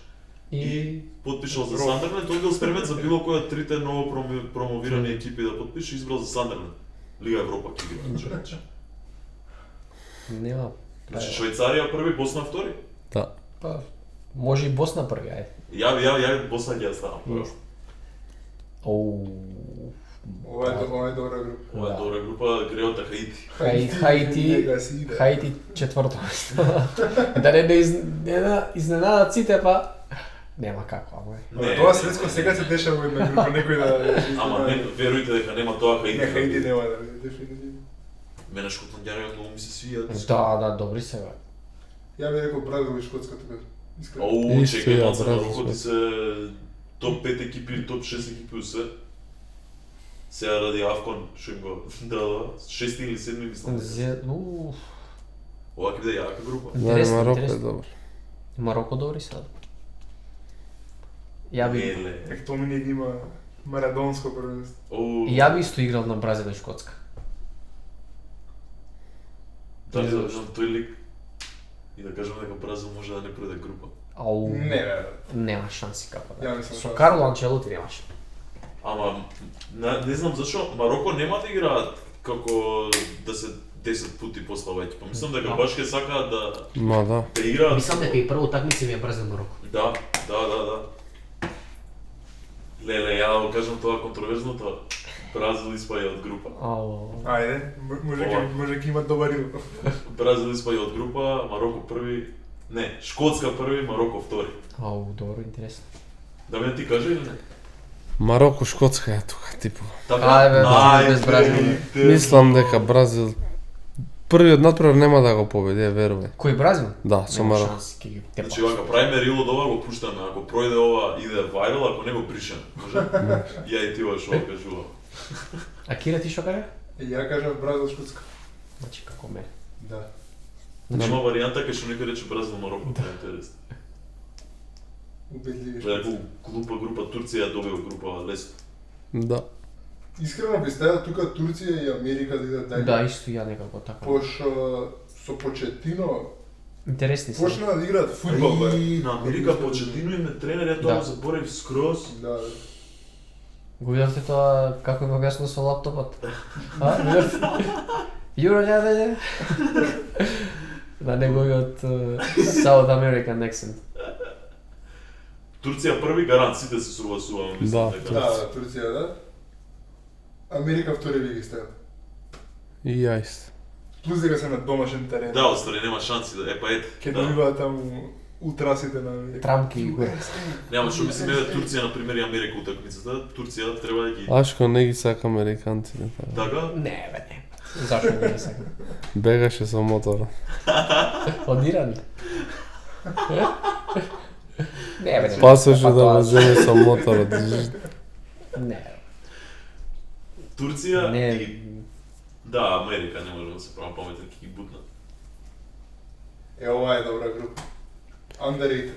и потпишал за Добро. Сандерленд, тој бил спремен за било која од трите ново промовирани екипи да потпише, избрал за Сандерленд. Лига Европа ќе игра, човече. Нема. Значи Швајцарија први, Босна втори. Да. Па може и Босна први, ајде. Ја Босна ќе ја ставам прво. Јест. Оу. Ова е добра група. Ова е Да. добра група, греот Хаити. Хаити, Нега си иде. Хаити четврто место. Да не изненадат сите, па нема како, ама е. Ама тоа светско сега се дешава во една група некој да Ама не, верујте дека нема тоа Хаити. Не Хаити нема да биде дефинитивно. Мене шотландјаните многу ми се свијат. Да, добри се бе. Ја би рекол Бразил и Шкотска тука. Искрено. Оу, Исто чекај, ја, малце на Бразил, рокоти се топ 5 екипи или топ 6 екипи у свет. Сега ради Авкон, што им го дава, 6 или 7 мислам. Ова ќе биде јака група. Да, Интересно, Мароко е интересно. добар. Мароко добри се. Ја би Неле. Ек Томини ги има Марадонско првенство. Оу, Ја би исто играл на Бразил и Шкотска. да, да, знам тој лик. И да кажеме дека Бразил може да не преде група. Ау, Не, бе. нема шанси како да. Ја мислам Со шанси. Карло Анчелоти немаше. Ама, не знам зашо, Мароко нема да играат како да се 10 пути послаба екипа. Мислам дека баш ќе сакаат Ма да. да играат. Мислам дека и прво такмица ми е Бразил Мароко. Да. Леле, ја да го кажам тоа контроверзното. Бразил испаја од група. Ау. Ајде, може ќе има добар избор. Бразил испаја од група, Мароко први, не, Шкотска први, Мароко втори. Ау, добро, интересно. Да ме ти кажа или не? Мароко, Шкотска е тука, типу. Ајде, без Бразил. Мислам дека Бразил првиот натпревар нема да го победи, верувај. Кој Бразил? Да, со Нема Мароко. шанси, ќе ги Значи, тепа. ако правиме рил од ова, го пуштаме. Ако пројде ова, иде вајрал, ако не го бришеме. Може? Ја и ти ова шо кажувам. А Кира ти што кажа? Ја кажав Бразил Шкотска. Значи како мене. Да. Нема варијанта кај што некој рече Бразил Мароко, тоа е интересно. Убедливи Преку Шкотска. глупа група Турција добива група лесно. Да. Искрено би стаја тука Турција и Америка да идат дај. Да, исто ја некако така. Пошто со Почетино Интересни се. почна да играат фудбал, бе. И на Америка Почетино им е тренер, ја тоа Да. го заборав скроз. Да. Го видовте тоа како им објаснил со лаптопот? А, видовте? Јуро ѓаде? На неговиот South American accent. Турција први гарант, сите се согласуваме, мислам Да, дека. Да, Турција, да. Америка втори би ги стаја. И ја исто. Плюс дека се на домашен терен. Да, остари нема шанси да па ете. Ке Да. добиваат таму утрасите на Америка. Трамки и горе. Нема што мислиме да Турција на пример и Америка утакмицата. Турција треба да ги Ашко не ги сака американците. Така. така. Не, бе, не. Зашо не ги сакам? Бегаше со мотора. Од Иран? Не, бе, не. Пасоше да Тоа- го земе со моторот. Не. Турција Не. и да, Америка не можеме да се правам паметен ќе ги бутнат. Ова е добра група. Underrated.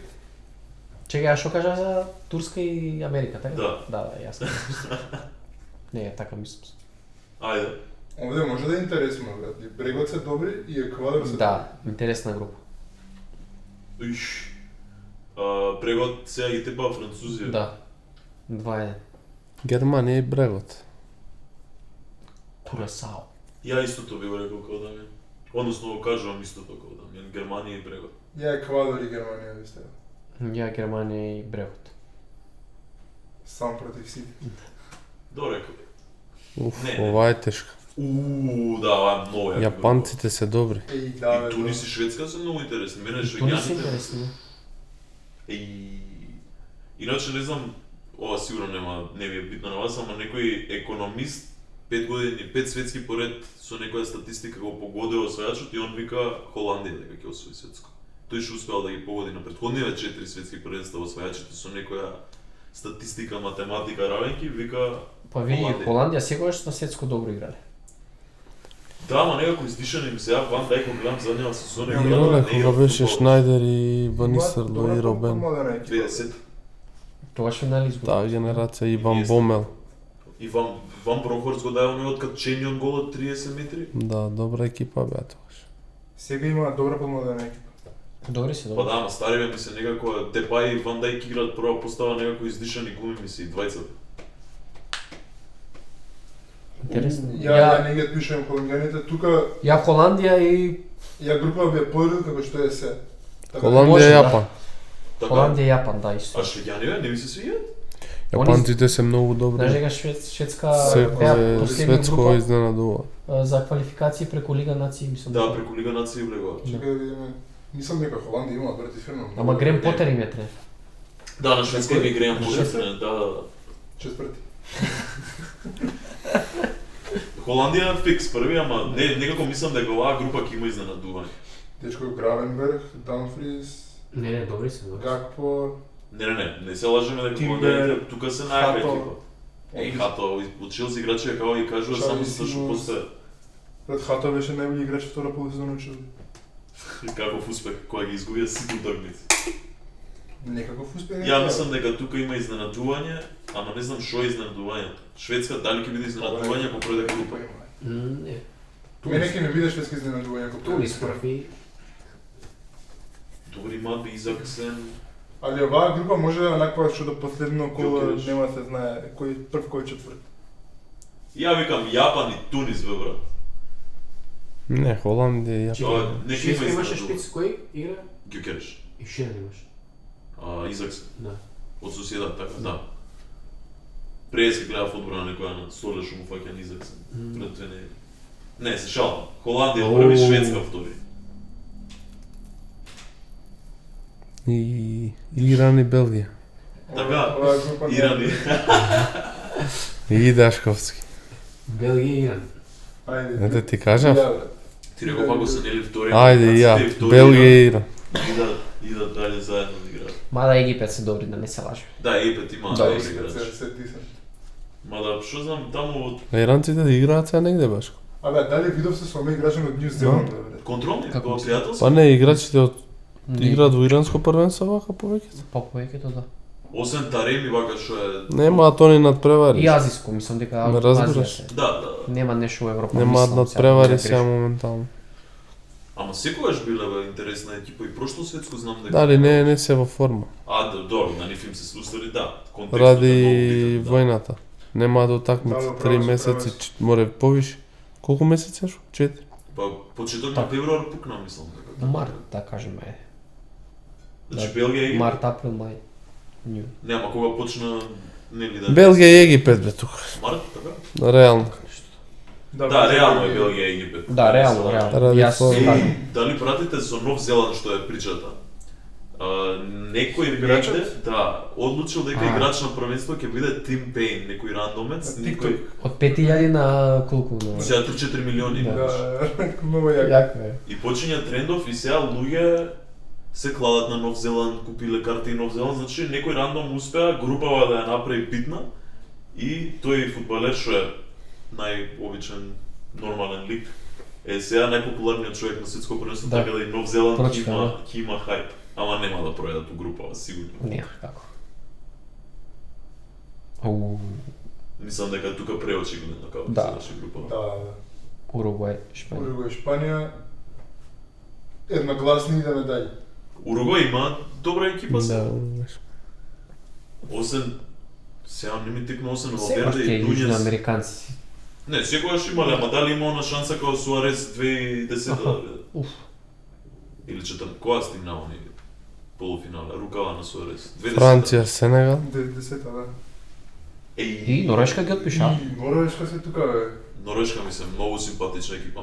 Чекај, а што кажа за Турска и Америка, така? Да. Да, јасно. Не, така мислам. Ајде. Овде може да е интересно, брат. И брегот се добри и Еквадор се Да, интересна група. Иш. Прегод сега ги тепа Французија. Да. 2-1. Германија и брегот. Курасао. Ја истото би го рекол како Дамјан. Односно го кажувам истото како Дамјан. Германија и Брегот. Ја Еквадор и Германија ви стаја. Ја Германија и Брегот. Сам против сите. Добро рекол. Уф, Не, не. ова е тешко. Да, ова е многу јако. Јапанците се добри. Еј, да, И бе. Тунис и Шведска се многу интересни. Мене Тунис е швеѓаните. интересно. Иначе не знам, ова сигурно не ви е битно на вас, ама некој економист 5 години, 5 светски поред со некоја статистика го погодил освојачот и он вика Холандија дека ќе освои светско. Тој што успеал да ги погоди на претходниве 4 светски првенства освојачите со некоја статистика, математика, равенки, вика Па види, Холандија. Холандија секогаш на светско добро играле. Да, ама некако издишано им се, Ван Дајк го гледам заднева сезона. Ја, Играле кога беше Шнајдер и Ван Има Нистерлој добра и Робен. помладена екипа. 2010. Тогаш финали изгуби. Таа генерација и Ван Јесте. Бомел. И Ван Брохорц го даде оној откад Ченион гол од 30 метри. Да, добра екипа беа тогаш. Сега има добра помладена екипа. Добри се, Па добри. да, ама стариве ми се некако Депај и Ван Дајк играат прва постава некако издишани глуми ми се и двајцата. Интересно. Ја не ги пишам холандјаните, тука Ја Холандија и ја група би ја поредил како што е се. Така, Може, Холандија и да. Јапан. Така, Холандија и Јапан, да, а исто. швеѓаниве не ви се свиѓаат? Јапанците се многу Знаеш добри. дека Шведска Секој беа последни светско група изненадува. за квалификации преку Лига нации, мислам. Да, преку Лига нации влегуваат. Чекај да видиме. Мислам дека Холандија има, брат, искрено. Ама Грем Потер им е тренер. Да, на шведска ми Грејам Шведска? да. Четврти. Холандија фикс први, ама некако мислам дека оваа група ќе има изненадување. Дечко Гравенберг, Дамфрис, Не, добри се, добри. Гакпо, Не се лажеме дека Тимбер, Холандија тука се најака Хато. екипа. Еј, Хато, од Челси играчи како ги кажува Шави само затоа што Симонс. постоја. Пред Хато беше најбољи играч втора полусезона учил. Каков успех кога ги изгубија сите утакмици. Некаков успех. Ја мислам дека тука има изненадување Ама не знам што е изненадувањето. Шведска дали ќе биде изненадување ако пројде група? Не. Мене ќе ми биде шведски изненадување ако Тунис први. Добри Маби, Изаксен. Али оваа група може да наква што до последно коло Ѓокерич. нема се знае кој прв кој четврт. Ја викам Јапан и Тунис бе брат. Не, Холандија, Тоа Јапан. не ќе Шведска има имаше изненадување. шпиц кој игра? Ѓокерич. И Шенен имаше. Изаксен. Да. Од Соседат, така, да. Преска гледа фудбал на некоја на Столе што му фаќа на Изаксен. Пред 2 недели. Не, се шалам. Холандија први, Шведска втори. И Иран и Белгија. Така, Оваа група не е- Иран И Дашковски. Белгија и Иран. Ајде. Ете ти кажав? Да, бе. Ти реков ако се нели втори. Ајде и ја. Белгија и Иран. Идат дале заедно да играат. Мада Египет се добри, да не се лажи. Да, Египет има Да, добри Се играчи. се дисат. Мада, што знам, таму од А иранците да играат сега негде баш. Абе, дали видов се со играчи од Нью Зеланд, бе. контролни, Како тоа мислиш? пријателски. Па не, играчите од Не, играат во иранско првенство вака повеќе. По повеќето да. Освен Тареми вака што е. Немаат они надпревари. И азиско, мислам дека Не разбираш. Азија се. Да. Нема нешто во Европа. Немаат мислам, сега, надпревари не сега грешам. моментално. Ама секогаш биле бе интересна екипа и прошло светско знам дека. Дали не се во форма. Добро, на нив им се слустали, да. Контекстот е Ради многу битен, да. војната. Немаат утакмици, Да, 3 право месеци, си. море повише. Колку месеци шо? 4. Па почеток на Така. февруар пукна, мислам дека. Март, да кажеме. Значи Белгија и Март, април, мај. Њу. Нема кога почна нели да. Белгија и Египет бе тука. Март, така? Реално. Да, реално е Белгија и Египет. Да, реално, реално. Ради Јас форма. кажам. Дали пратите со Нов Зеланд што е причата? Некој Играчот? негде, да, одлучил дека А. играч на првенство ќе биде Тим Пейн, некој рандомец, На некој Од 5000 на колку? На... сега 3-4 милиони. Да. Да, многу јако. Јако е. И почиња трендов и сега луѓе се кладат на Нов Зеланд, купиле карти Нов Зеланд, значи некој рандом успеа групава да ја направи битна и тој фудбалер што е најобичен нормален лик е сега најпопуларниот човек на светско првенство, Да. така да и Нов Зеланд Прочитам, ќе има хајп, ама нема да пројдат у групава сигурно. Не, како. Ау, Мислам дека тука преочигледно како Да. се заврши групава. Да, Уругвај, Шпанија. Уругвај, Шпанија. Едногласни идеме дај. Уругвај има добра екипа сега. Да. Освен сега не ми текна освен Секојаш Валверде тие и Нунес. јужноамериканци. Не, секогаш имале, ама дали има она шанса како Суарес 2010 да биде? Уф. Или 14, која стигна они полуфинале, рукава на Суарес? 2010. Франција, Сенегал. 10-та, да. И Норвешка ги отпиша. И Норвешка се тука, бе. Норвешка ми се многу симпатична екипа.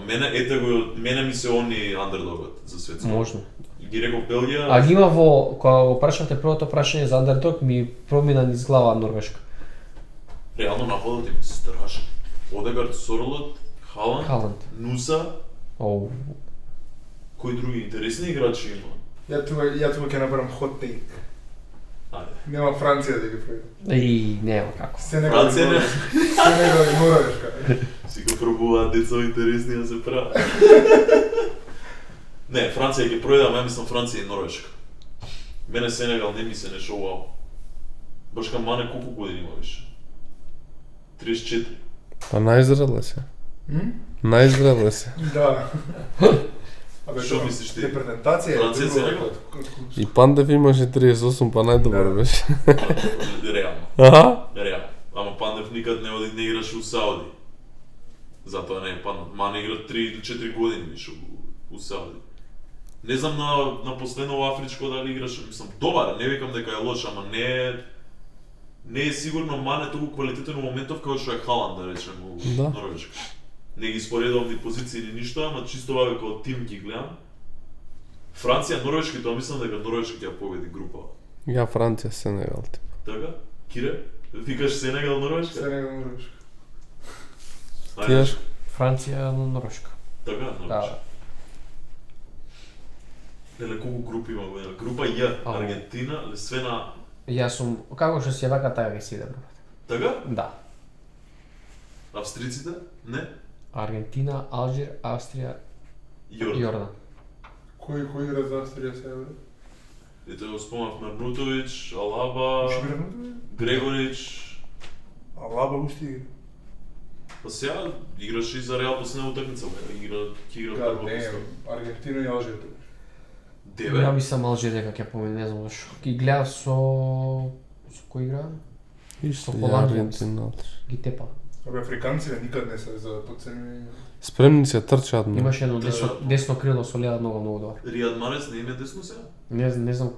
Мене ми се они андердогот за светско. Можно. И ги реков Белгија. А ги има кога го прашавте првото прашање за андердог, ми промина низ глава Норвешка. Реално нападот им е страшен. Одегард, Сорлот, Халанд, Халанд. Нуса, Оу. кои други интересни играчи има? Ја тука ќе направам хот тейк. Ајде. Нема Франција да ги пројде. И нема како. Сенегал и Франција не. Норвешка. Сенегал и Норвешка. Си го пробуваат деца интересни да се прават. Не, Франција ќе пројде, ама ја мислам Франција и Норвешка. Мене Сенегал не ми се нешто вау. Баш кам Мане колку години има више? 34. Па најзреле се. Најзреле се. Да. Абе, Што тоа, мислиш ти? Репрезентација е Франција, друго Сенегал? од И Пандев имаше 38, па најдобар Да. беше. Реално. Аха? Реално. Ама Пандев никад не оди не играше у Сауди. Затоа не е Пандев. Мане игра 3 или 4 години више у Сауди. Не знам на последно афричко дали играше, мислам добар, не викам дека е лош, ама не е сигурно Мане толку квалитетен у моментов како што е Халанд, да речем, у Да. Норвешка. Не ги споредувам ни позиции ни ништо, ама чисто вака како тим ги гледам. Франција, Норвешка, тоа мислам дека Норвешка ќе ја победи група. Ја Франција, Сенегал. тип. Така? Кире? Викаш Сенегал, Норвешка? Сенегал и Норвешка. Ајде. Тиеш? Франција, Норвешка. Така, Да. Норвешка. Леле, колку групи има година? Група Ј, Ау. Аргентина, Лесвена... Јас сум како што си вака така ќе си идем. Така? Да. Австриците? Не? Аргентина, Алжир, Австрија, Јордан. Јордан. Кој игра за Австрија сега, бе? Ето го спомнав Нарнутович, Алаба, Уши игра внутри? Грегорич, Алаба уште игра. Па сега играше и за Реал последна утакмица, ќе игра Да, прво не, место. Аргентина и Алжир. Деве. Ја мислам Алжир дека ќе помине, не знам зашо. Ги гледав со кој игра? Исто Со и Холандија, Аргентина. Ги тепа. Абе, африканците никад не се за подценени. Спремни се трчаат многу. Имаше едно десно крило со лева нога многу добар. Риад Марес не име десно сега? Не знам.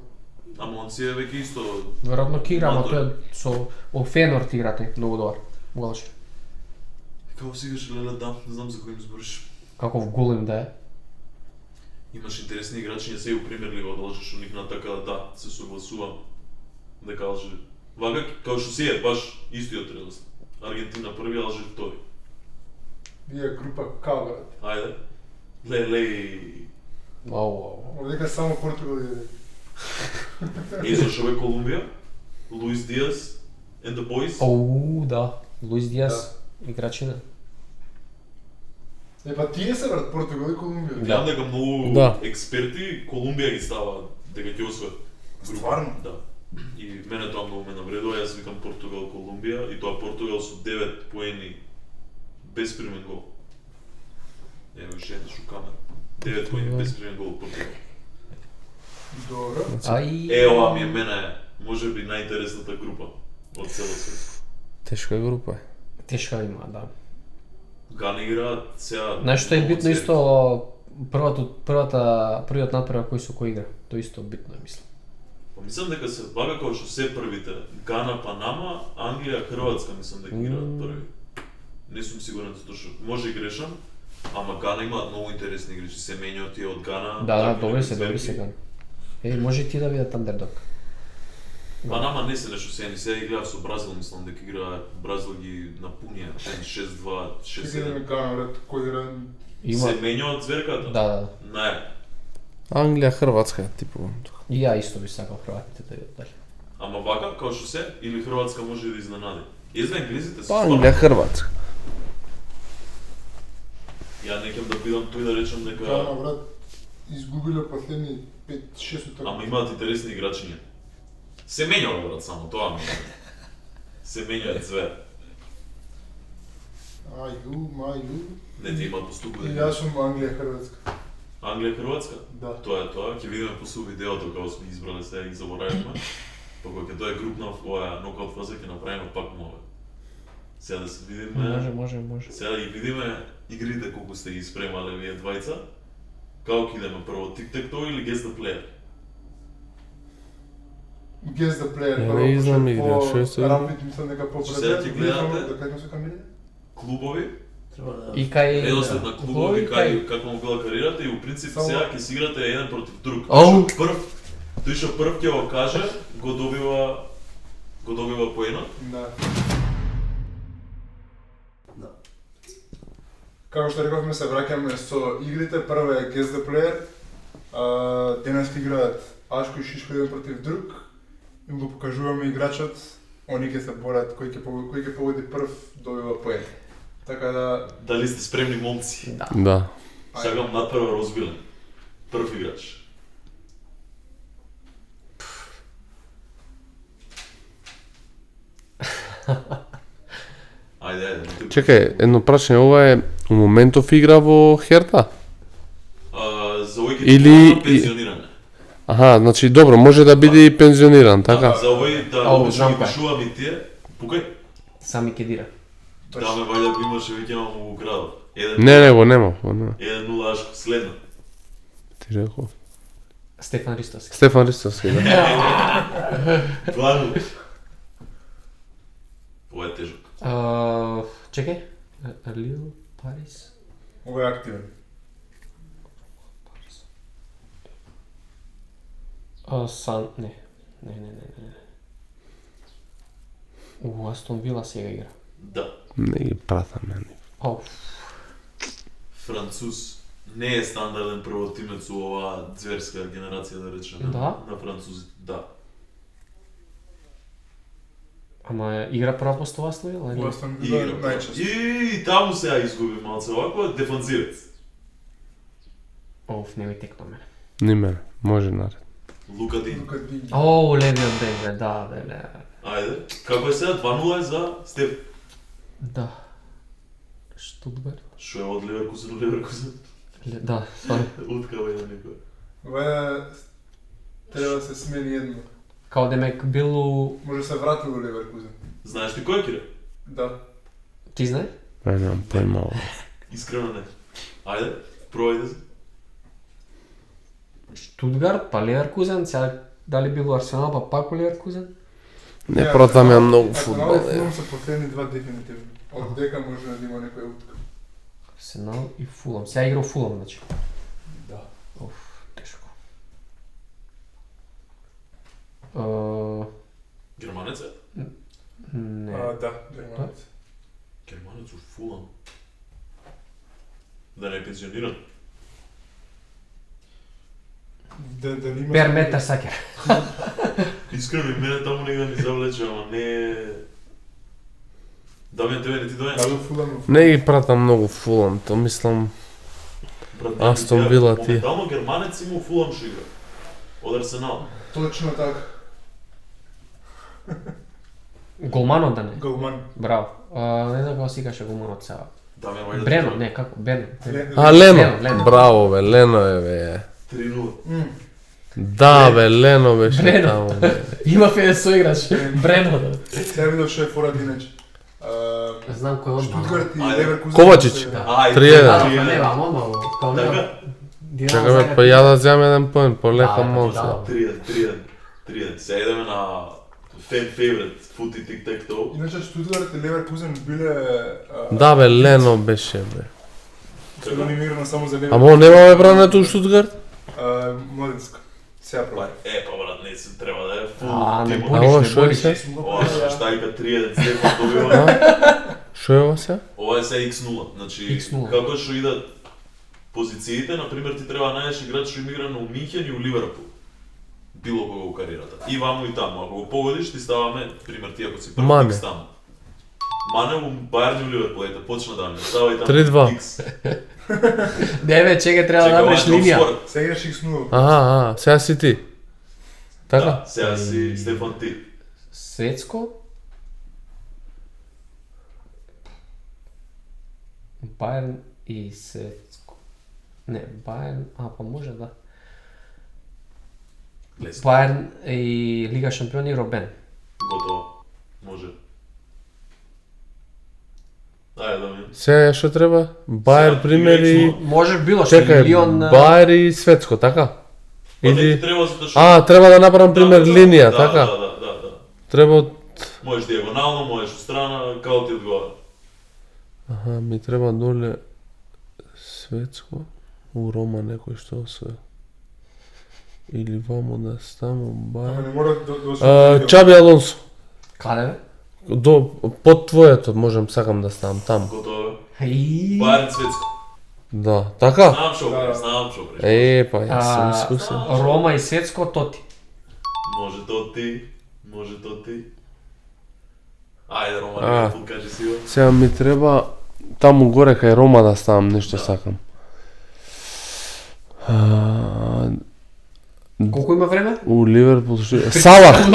Ама он си е веќе исто. Веројатно ќе игра, ама Мандор. тој е со Фенорд игра тој многу добар. Голче. Како си играш леле да, не знам за кој им збориш. Каков голем да е. Имаш интересни играчи, се и у Премиер Лига од Алжир, што никна така да се согласувам дека Алжир. Вака као што си е баш истиот реалност. Аргентина први, Алжир втори. Вие група К, брат. Ајде. Леле. Овдека само Португал е. И зашо бе Колумбија? Луис Диас and the boys? Оу, да. Луис Диас, играчина. Па тие се брат, Португал и Колумбија. Гледам дека многу Да. експерти Колумбија ги става дека ќе освојат. Стварно? Да. И мене тоа многу ме навредува, јас викам Португал, Колумбија и тоа Португал со 9 поени без примен гол. Ево уште една шукамера. 9 поени без примен гол Португал. Добро. Ова ми е мене, можеби најинтересната група од цело свет. Тешка група е. Тешка има, да. Гана играат сега. Знаеш што е многу битно цели. исто првиот натпревар кој со кој игра. Тоа исто битно е, мислам. Па мислам дека се вака како што се првите. Гана, Панама, Англија, Хрватска мислам дека играат први. Не сум сигурен затоа што може и грешам, ама Гана имаат многу интересни играчи, се менјаат тие од Гана. Да, такви добри некои се зверки. Гана. Може и ти да видат андердог. Панама не се нешто сега, сега играат со Бразил, мислам дека играат Бразил ги напунија 6-2, Чекај да 6-7. ме кажам, брат, кој игра... Се менјаат зверката? Да. Не. Англија, Хрватска типувам тука. И ја исто би сакал Хрватите да идат дали. Ама вака, као што се, или Хрватска може да изненади. Изда енглезите се Па Англија, Хрватска. Ја некам да бидам тој да речам дека... Гана, брат, изгубиле последни 5-6 утакмици. Ама имаат интересни играчиња. Се менјава, брат, само тоа ми е. Се менјаат звер. Мају. Не ти имаат поступу И јас сум Англија, Хрватска. Англија, Хрватска? Да. Тоа е тоа, ќе видиме после видеото како сме избрале сега и заборавивме. Па кога ќе дое групна оваа нокаут фаза ќе направиме пак нове. Сега да се видиме. Може. Сега да ги видиме игрите колку сте ги спремале вие двајца. Како ќе идеме прво Tic-Tac-Toe или Guess the Player? Guess the player. Ја не знам игра, што е се? Рампит мислам дека по Сега ќе гледате? Да кажеме со камерите? Клубови, И кај редослед на клубови, кај како му била кариерата и у принцип Само- сега ќе си играте еден против друг. Ау! Тој што прв ќе го каже, го добива поенот. Да. Како што рековме, се враќаме со игрите. Прва е Guess the Player. Денес играат Ашко и Шишко еден против друг. Им го покажуваме играчот. Они ќе се борат кој ќе погоди прв добива поен. Така да, Дали сте спремни момци? Да. Сакам надпрва Розбилен. Прв играч. Ајде. Чекај, едно прашање, ова е у моментов игра во Херта? За овој Или- ќе пензионирање. Аха, значи добро, може да биде и пензиониран, така? За овој да Ау, обично знам ги кој. пишувам и тие. Пукај. Сами Кедира. Да ме вајде имаше веќе имам во градот. Не, го нема, го нема. 1-0 Ашко, следно. Ти реков. Стефан Ристовски. Стефан Ристовски, да. 2-0. Ова е тежок. Чекај. Лил Парис. ова е активен. Сан... Не. Астон Вила сега игра. Да. Не ги пратам, не. Ау. Француз не е стандарден првотимец у оваа зверска генерација, да речеме, Да? на французите. Да. Ама игра прва постава Астон Вила, или? Астон Вила Игра. најчесто. И таму сега изгуби малце овако, дефанзивец. Оф, не ми текна мене. Не мене, може наред. Лука Дин. Лука Дин. О, левиот бек, бе, да, бе. Ајде. Како е сега? 2-0 е за Стеф. Да. Штутгарт. Што е од Ливеркузен? Да, стварно. Уткава ја некој. Ова треба да се смени едно. Као демек бил у... Може се врати во Ливеркузен. Знаеш ти кој е Кире? Да. Ти знаеш? Немам појма. Искрено не. Ајде, пробај да се. Штутгарт, па Ливеркузен, сега дали бил у Арсенал, па пак у Ливеркузен? Не пратам ја многу Ако фудбал. на Фулам се последни два дефинитивно. Од дека може да има некој утка. Арсенал и Фулам. Сега игра у Фулам, значи. Да. Оф, тешко. Германец е? Не. Да, германец. Германец у Фулам. Да не е пензиониран? Дали има... Per Mertesacker. Искрено и мене таму негде ми завлече, ама не... Дамјан, тебе не ти дојде? Дали Фулам? Не ги пратам многу Фулам, то мислам Брат, Астон ја- Вила ти. Моментално Германец има у Фулам што игра. Од Арсенал. Точно така. Голманот да не. Голман. Браво. Не знам како се викаше голманот сега. Дамјан, вајде. Брено, не, како? Бено. А, Лено. Лено. Браво бе, Лено е бе. 3-0. Да бе, Лено беше Брено. таму. Бе. Има фе соиграч. Брено да. Сега видов што е форат иначе. Знам кој е Штутгарт и Ајде. Леверкузен. Ковачич. Да. Ајде, 3-1. Не, ама, као не. Чекай бе, па ја да земам еден поен, полека мон се. 3-1. Сега идеме на fan favorite, Footy Tic Tac Toe. Иначе Штутгарт и Леверкузен биле... Да бе, Лено беше бе. Сега анимирано само за Леверкузен. Ама он немаме брането у Штутгарт? Младенска. Сега Па, прави. па брат, не се треба да е А, фул не тимот. болиш, Ова не шо е болиш. се? Ова што вика 3-1 Стефан добива. Шо е ова се? Ова е се X0, значи X0. како што идат позициите, на пример ти треба да најдеш играч што им игра на Минхен и у Ливерпул. Било кога у кариерата. И ваму и таму, ако го погодиш ти ставаме, пример ти ако си прв Мане. X таму. Мане у Бајерн и у Ливерпул, ете почна да ми става и таму 3-2. X. Не бе, чекай, треба да Чекай, ова е направиш линија. топ-скор. Сега играш X0. Аха, сега си ти. Така? Да, сега си Стефан ти. Светско. Бајерн и Светско. Не, Бајерн, па може да. Лесно. Бајерн и Лига шампиони Робен. Готово. Може. Ајде да ми. Сега што треба? Бајер Сега, пример и... играч Може било што Чекај, Лион... Бајер и Светско, така? Па не ти Или... треба затоа што... А, треба да направам пример линија, да, така? Да. Треба од... Можеш диагонално, можеш устрана, како ти одговара. Аха, ми треба доле... Светско... У Рома некој што освои. Или вамо да ставам Ама Бајер... не мора да... Чаби Алонсо. Каде бе? Под твоето можам, сакам да ставам таму. Готово е. Хеј. Бајерн Светско. Да, така? Знам што Да. преш, знам што преш. Па јас сум искусен. Рома и Светско, Тоти. Може то ти, може то ти. Ајде, Рома, А. Ливерпул, кажи си го. Сега ми треба таму горе кај Рома да ставам нешто сакам. Колку има време? У Ливерпул што... Салах!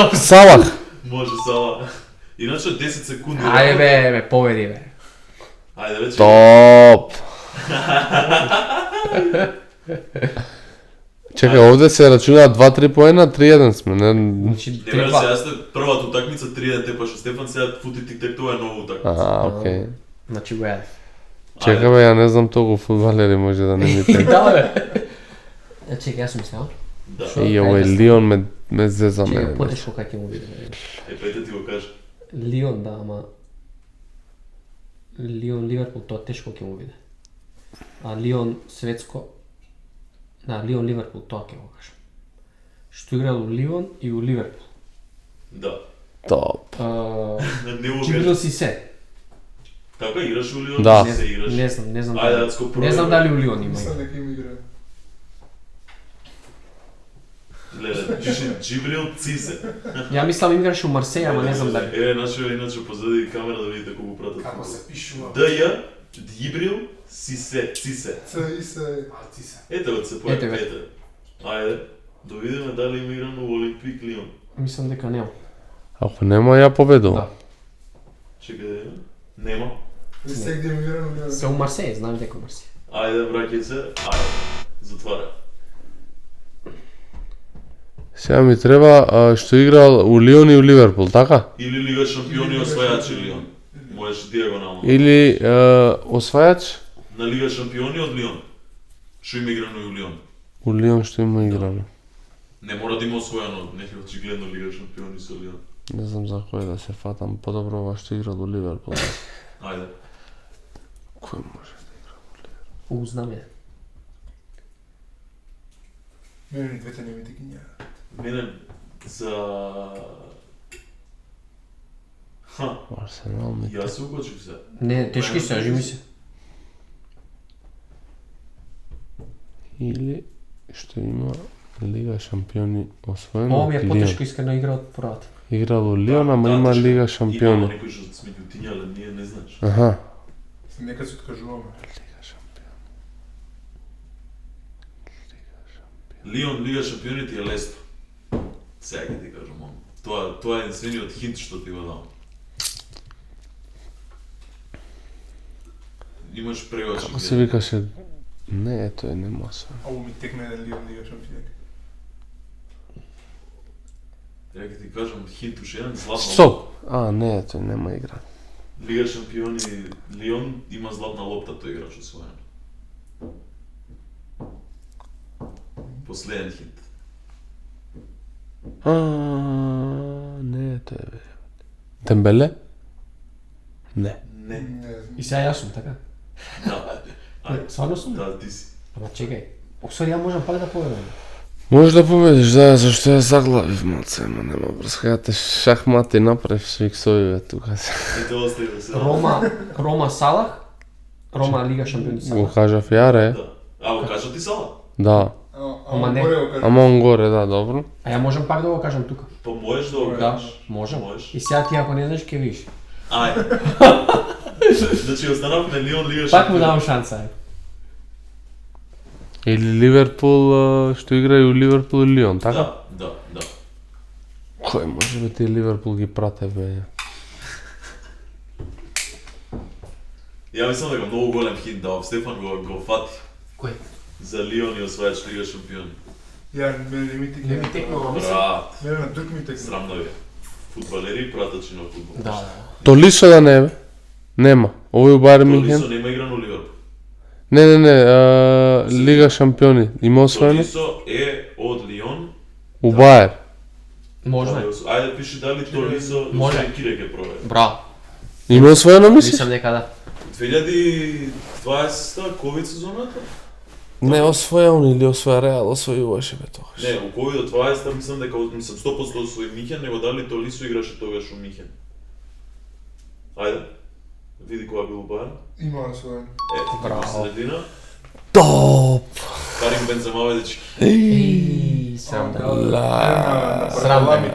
Може Сала. Иначе 10 секунди. Ајде бе, победи бе. Ајде вече. Топ! Чекај, овде се рачунаат 2-3 поена, 3-1 сме, не... Значи, Не бе, 3-2. сега сте првата утакмица 3-1 тепаше Стефан, сега Фути Тик Тек тоа е нова утакмица. окей. Значи го јаде. Чекај бе, ја не знам толку фудбалери може да не ми тек. Да бе. Чекај, јас сум мислел. Да. Шо? И овој Лион ме зеза Чекај, мене. потешко кај ќе му биде. Е, пете ти го кажа. Лион, да, ама... Лион, Ливерпул, тоа тешко ќе му биде. А Лион, Светско... Да, Лион, Ливерпул, тоа ќе го кажам. Што играл у Лион и у Ливерпул. Да. Топ. Не го Джибрил кажа. Сисе. Така играш у Лион? Да. Се играш. Не знам Ајде, дали. да го Не знам провериме. дали у Лион има. Мислам дека им игра. Гледа, Джибрил Цисе. Ја мислам играше у Марсеја, ама не знам дали. Иначе позади камера да видите колку пратат. Како се пишува? Дја, Джибрил Цисе. Ц и се... Ете го се Ете појави, бе. ете. Ајде, да видиме дали има играно во Олимпик Лион. Мислам дека нема. Ако нема, ја победувам. Да. Чекај да видиме. Нема. Се где ми играно. Се у Марсеј, знам дека у Марсеј. Ајде, браке се, ајде. Затвара. Сега ми треба што играл у Лион и у Ливерпул, така? Или Лига шампиони освајачи Лион. Можеш диагонално. Или освајач На Лига шампиони од Лион. Што има играно и у Лион. у Лион што има играно. Не мора да има освоено, нека очигледно Лига шампиони со Лион. Не знам за кој да се фатам, подобро ова што играл у Ливерпул. Ајде. Кој може? Узнам ја. Мене двете не ми ги няма. Мене за Арсенал ми. Јас се укочив се. Не, тешки се, ажи ми се. Или што има Лига шампиони освоено Ова од ми е Лион. потешко искрено игра од првата. Играл у Лион, ама Да, има тешко. Лига Имало шампиони. некои што сме ги утињале, ние не знаеш. Аха. Нека се откажуваме. Лион Лига шампионите е лесно. Сега ќе ти кажам, тоа е единствениот хинт што ти го дам. Имаш превачи. Како се викаше? Не, тој не може. Ово ми текна еден Лион Лига шампиони. Ја ќе ти кажам хинт уште еден златна. Стоп! Не, тој нема игра. Лига шампиони Лион има златна лопта тој играч освоен. Последен хинт. Не, тој е. Дембеле? Не. Не. Не знам. И сега јас сум, така? Да. Ајде. Сварно сум? Да, ти си. Ама чекај. Оксори, ја можам пак да поверувам. Може да победиш, да, зашто ја заглавив малце, ама нема брскајате шахмати направив свиксовиве тука. И тоа остави да се. Рома Салах, Рома Лига шампиони Го Салах. кажав јаре, Да. А, го кажа ти Сала? да. Ама не. Горе го кажа. Ама он горе, да, добро. А ја можам пак да го кажам тука. Па можеш да го Да, кажеш. можам. Можеш. И сега ти ако не знаеш, ќе видиш. Ајде. Значи останавме Лион Лига Пак му давам шанса. Или Ливерпул, што игра и у Ливерпул и Лион, така? Да. Кој може би ти Ливерпул ги прате, бе? Ја мислам дека многу голем хинт дав, Стефан го фати. Кој? За Лион и освајач Лига шампиони. Ја мене не ми текна. Не ми текнува, мислам. Брат, Мене на друг ми текна. срам да ви. Фудбалери и пратачи на фудбал. Да. Толисо да не бе? Нема. Овој у Бајерн Мюнхен? Толисо нема игра на Ливерпул. Не, Лига шампиони. Има освоено? Толисо е од Лион. У Бајер. Можно. Ајде пиши дали Толисо, Може. Може. Кире ќе провери. Браво. Има освоено, мислиш? Мислам дека да. 2020 ковид сезоната? Не освоја он или освоја Реал, освојуваше бе тогаш. Не, у ковид 20 мислам дека мислам 100% освои Михен, него дали Толисо играше тогаш у Михен. Ајде. Види кога бил у Бајерн. Има освоен. Браво. Средина. Топ! Карим Бензема дечки. Еј, срам да. Срам да ми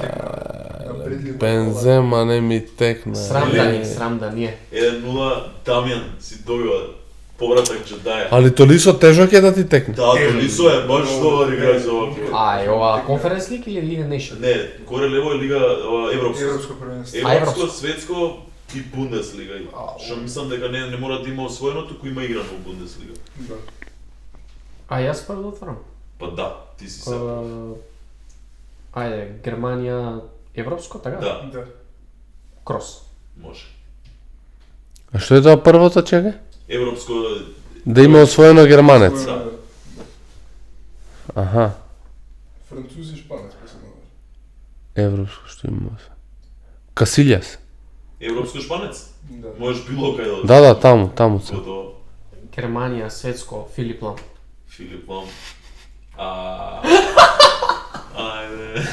Бензема не ми текна. Срам да ни, срам да ние. 1-0 Дамјан си добива повратак Джедаја. Али Толисо тежок е да ти текне. Да, Толисо е баш добар играч за ова. Ај, ова Конференс Лиг или Лига Нейшн? Не, горе лево е Лига Европско. Европско првенство. Европско, Европско. светско и Бундеслига. Што мислам дека не мора да има освоено, туку има играно во Бундеслига. Да. А јас прво да отворам. Па да, ти си сега. Ајде, Германија Европско, така? Да, Да. Крос. може. А што е тоа првото, чекај? Европско Да има освоено германец. Да. Аха. Французи и шпанец посебно. Европско што има. Касилјас. Европско шпанец? Да. Можеш било кај Да, таму се. Готово. Германија, светско, Филип Лам. Филип Лам. Ајде.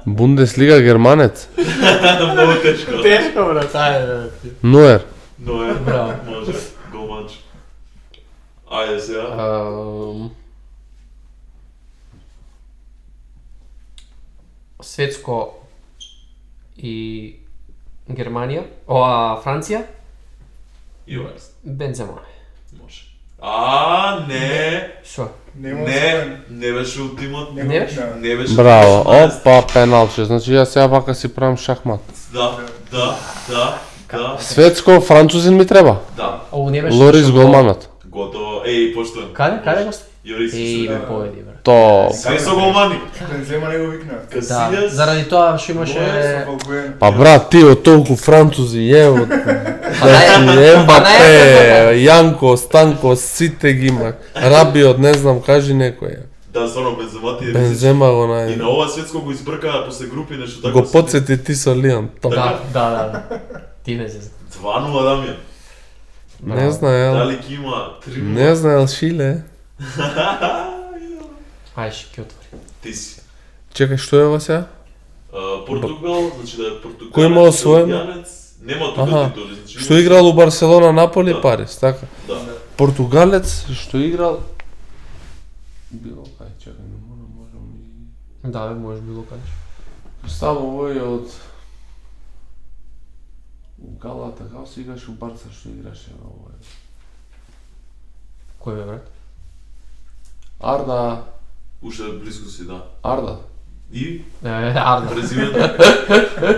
Бундеслига германец. Многу тешко. Тешко, брат, ајде. Ноер. Но е, Браво. може. Голманч. Ајде сега. Светско и Германија, Франција, Јоес. Бензема. Може. Не. Шо? Нема Не, освоен. не беше ултимот. Нема Не беше? да. Не беше. Браво. 16. Опа, пеналче. Значи јас сега вака си правам шахмат. Да. Да, Светско, французин ми треба. да. Ово не беше Лорис што- голманот. Готово. Еј, поштоен. Каде го? Јорис Еј, се. ме победи, бре. То, Све со голмани. Бензема не го викна. Да, Касилјас. заради тоа што имаше... па брат, ти од толку французи, ево, нај- Ембапе, Јанко, Станко, сите ги има. Рабиот, не знам, кажи некој. Да, стварно Бензема ти е. Бензема го И нај. на ова светско го избркаа после групи нешто така. Го подсети ти со Лиан. То. Да. Ти не се... 2-0 Дамјан. Не знаел. Дали ќе има 3-0? Не знаел Шиле. Ај, ще ќе отвори. Ти си. Чекај, што е ова сега? Португал, значи да е Португал. Кој има освоено? Нема Аха. тука титули, значи. Што играл у Барселона, Наполи, Да. Парис, така? Да. Португалец што играл било кај, чекај, не можам и Да, бе, може било каде. Само овој од Галата, како се играше у Барца што играше овој? Кој бе, брат? Арда, Уште близко си, да. Арда. И Арда. презимето.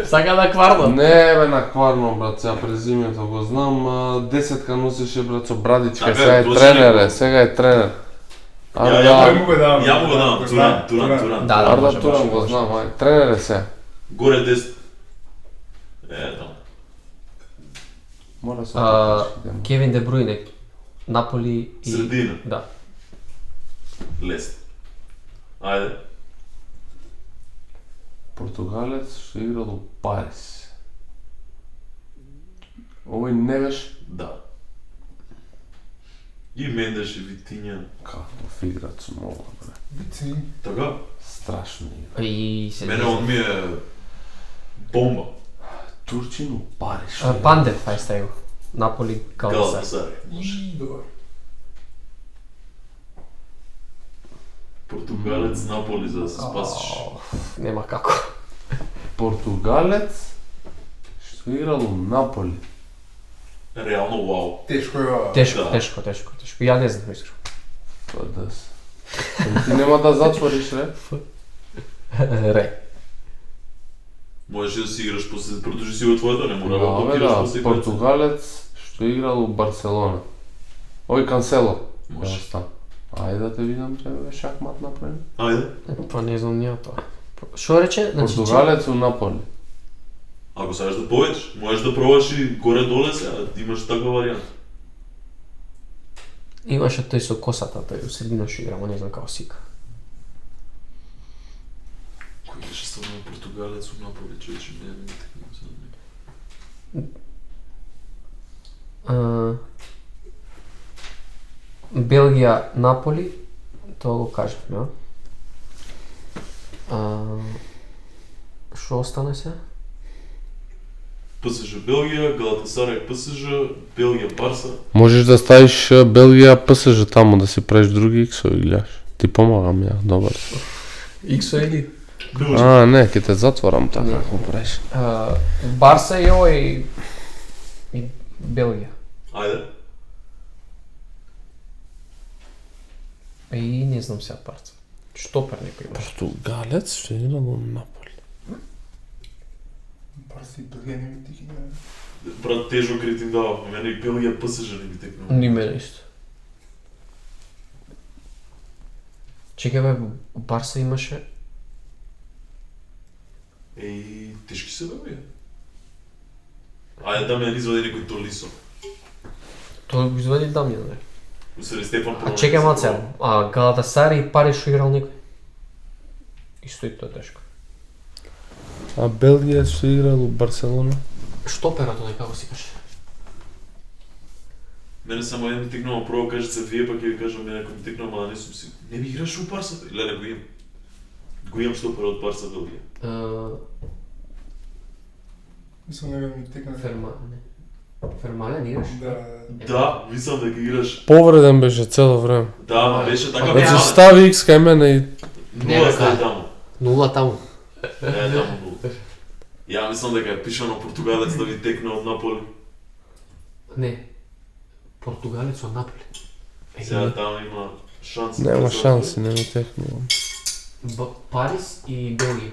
Сака да кварно. Не бе на кварно брат, сега презимето го знам, десетка носеше брат со брадичка, Така, сега е точно тренер, некој. сега е тренер. Ја Арда, му го давам. Ја му го давам, Туран. Да, Арда може, Туран може, го може. знам, ај, тренер е сега. Горе десно. Таму. Мора се А, окажи. Кевин Де Бруйне, Наполи и... Средина. Да. Лесно. Ајде. Португалец што играл у Парис. Овој не беше Да. И Мендеш и Витиња. каков играч мога бре. Бици. Така? Страшно игра. И се... Мене он ми е бомба. Турчин у Париж. Пандев, ај стај го. Наполи, Галатасарај. Галатасарај. И добар. Португалец Наполи за да се спасиш. Нема како. Португалец што играл у Наполи. Реално вау. Тешко е ова. Тешко, Да. тешко. Ја не знам, искрено. Па да се. Ти нема да затвориш, ре? Ре. Можеш да си играш после продолжи си го твоето, не мора да Да, бе, блокираш да, после Португалец што играл у Барселона. Ој Кансело. Може. Ево стан. Ајде да те видам че бе шахмат направи. Ајде. Па не знам ја тоа. Што рече? Значи, Португалец у Наполи. Ако сакаш да поведеш, можеш да пробаш и горе-доле сега, имаш таква варијанта. Имаше тој со косата, тој у средина што игра, ама не знам како сика. Кој беше стварно португалец у Наполи, човече, не Белгија, Наполи, тоа го кажавме, Што остане се? ПСЖ Белгија, Галатасарај ПСЖ, Белгија Барса. Можеш да ставиш Белгија ПСЖ таму да си правиш други иксови гледаш. Ти помагам ја, добар. Иксо или? А, не, ќе те затворам така како правиш. Барса и овој и Белгија. Ајде. И не знам сега Барса. Штопер некој имаш. Португалец што играл у Наполи. Барси Белгија не ми тики. Брат, тежок ритм дава, мене и Белгија ПСЖ не ми текнува. Ни мене исто. Чекај бе, Барса имаше... Еј, тешки се бе. Ајде да ме извади некој Толисо. Тоа го извади Дамјан, бе. Усади Стефан А чекај малце, Галатасарај и Париж што играл некој? Исто и тоа е тешко. А Белгија што играл у Барселона? Штоперот оној како си каже. Мене само еден ми тикнува, прво кажете се вие, пак ќе ви кажам мене ако ми тикнува, ама не сум си. Не ми играш у Барса, леле го имам. Го имам штопер од Барса Белгија. Мислам дека ми текна. Фермален играш? Да. Да, мислам дека играш. Повреден беше цело време. Да, ама беше така Значи, Значи мал. стави X кај мене и Нула стај таму. Нула таму. Не, таму нула. Ја мислам дека е пишано португалец да ви текне од Наполи. Не. Португалец од Наполи. Сега таму има шанси. нема шанси, не ми текнувам. Парис и Белгија.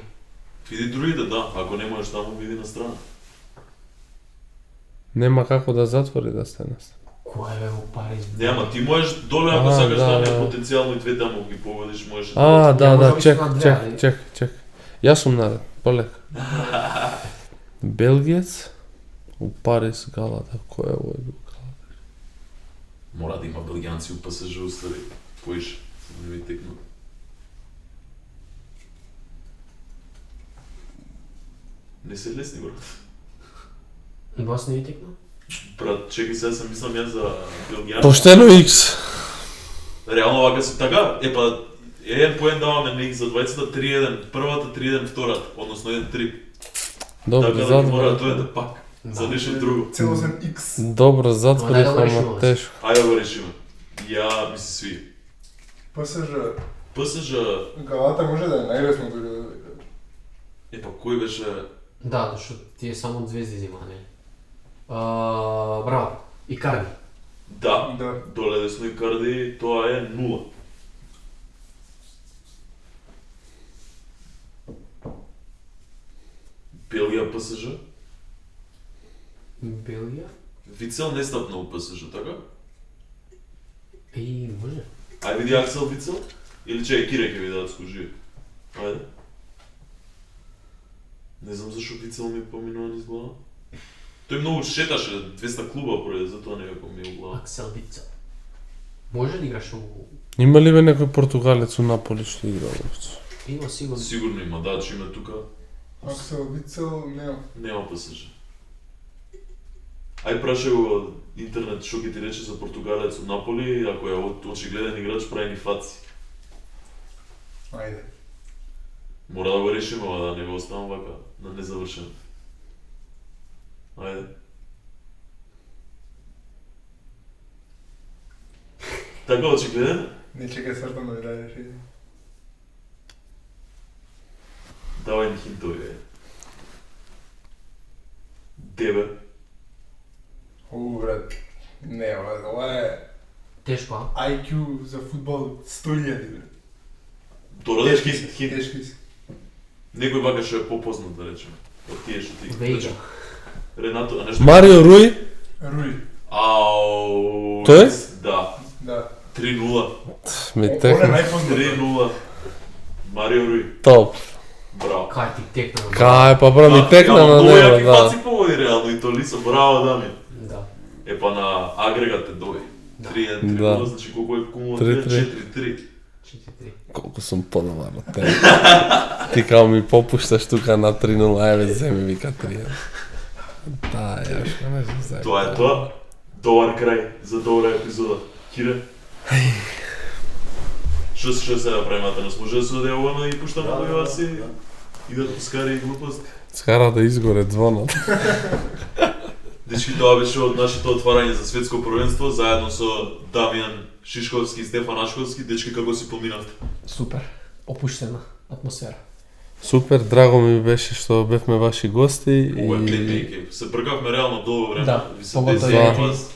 Види другите, да. Ако не можеш таму, види на страна. Нема како да затвори да стенас. Кој е во Париз? Нема, ти можеш доле ако А, сакаш да, да да. потенцијално и двете ама ги погодиш, можеш. Да, Ја можам чек, исто на две, чек, али? чек. Јас сум наред, полека. Белгиец, у Париз, Галата, кој е овој бил Галата? Мора да има белгијанци у ПСЖ устари. Поиш, не ми текну. Не се лесни, брат. И вас не ви текна? Брат, чекай сега сам мислам јас за белгијанци. Поштено X. Реално вака се така, еден поен даваме на X за двајцата, 3-1, првата, 3-1 втората, односно 1-3. Добро, Така да ги мора да затвори. дојде пак. За нешто друго. Целосен X. Добро, затвори, Ама дај да го ама решиме. тешко. Ајде да го решиме. Ја ми се сви. ПСЖ. ПСЖ, Галата може да е најлесно дури да па кој беше... Да, зашто тие само звезди зима, не? Браво. Икарди. Да, Да. доле десно и Карди, тоа е 0. Белгија ПСЖ? Белгија? Вицел не стапна у ПСЖ, така? Може. Ај види Аксел Вицел? Или чеј, Кире ќе ви дадат скужи. Ајде. Не знам зашо Вицел ми поминува низ глава. Тој многу шеташе 200 клуба поред, затоа некако ми е у глава. Аксел Вицел. Може да играш у... Има ли бе некој португалец у Наполи што игра овој? Има сигурно. Сигурно има, да, че има тука. Аксел Вицел, нема. Нема ПСЖ. Ај прашај го интернет што ќе ти рече за португалец од Наполи, ако е очигледен играч прави ни фаци. Ајде. Мора да го решиме ова, да не го оставам вака, на незавршен. Ајде. Така очигледен? Не чекај сртано да реши. Давај ни хинтови, е. Дебе. Брат. Не, ова е Тешко, а? IQ за фудбал 100.000, бре. Дорадеш хинт. Тешки си. Некој вака што е попознат, да речеме. Од тие што ти... Вејга. Ренато, а нешто... Марио Руи? Руи. Ау... Тој? Да. Да. 3-0. Ми Он е текна. најпознат. 3-0. Марио Руи. Топ. Браво. Кај ти текна? Кај, па бро, ми текна на него, него, да. да. Фаци поводи реално и то лицо, браво Дами. Да. Па на агрегат е дој. Да. 3-1, Да. значи колко е кумуло? 3-3. 4-3. 4-3. Колку сум подобар од тебе. Ти као ми попушташ тука на 3-0, еве земи вика 3. Да, ја што не знам. Тоа е тоа. Добар крај за добра епизода. Кире? Што се да правиме, нас може да се оде ова и пуштаме кој вас и да пускари и глупост. Скара да изгоре звонот. Дечки, тоа беше од нашето отварање за светско првенство, заедно со Дамјан Шишковски и Стефан Ашковски. Дечки, како си поминавте? Супер. Опуштена атмосфера. Супер, драго ми беше што бевме ваши гости Ова е и плеймейкер. Се пркавме реално долго време. Да, Ви се поготово дези ја на ти. вас.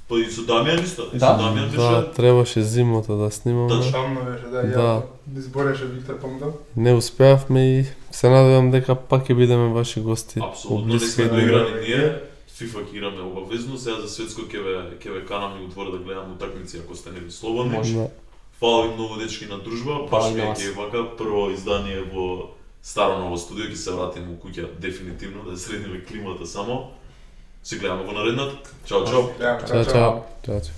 Па и со Дамјан исто. И со Да. Дамјан да, беше... требаше зимото да снимаме. Тачно. Тамно беше, да, Да. ја избореше Виктор Помдал. Не успеавме и се надевам дека пак ќе бидеме ваши гости. Апсолутно, у не блиска сме иднина. доиграни ние. FIFA ќе играме обавезно, сега за светско ќе ве канам и утвор да гледам утакмици ако сте нели слободни. Може. Да. Фала ви многу дечки на дружба, Фала баш и ми на е вас. ке вака прво издание во старо ново студио, ќе се вратиме у куќа дефинитивно да средниме климата само. Се гледаме во наредната. Чао, чао. Ја, Чао, чао. Чао, чао.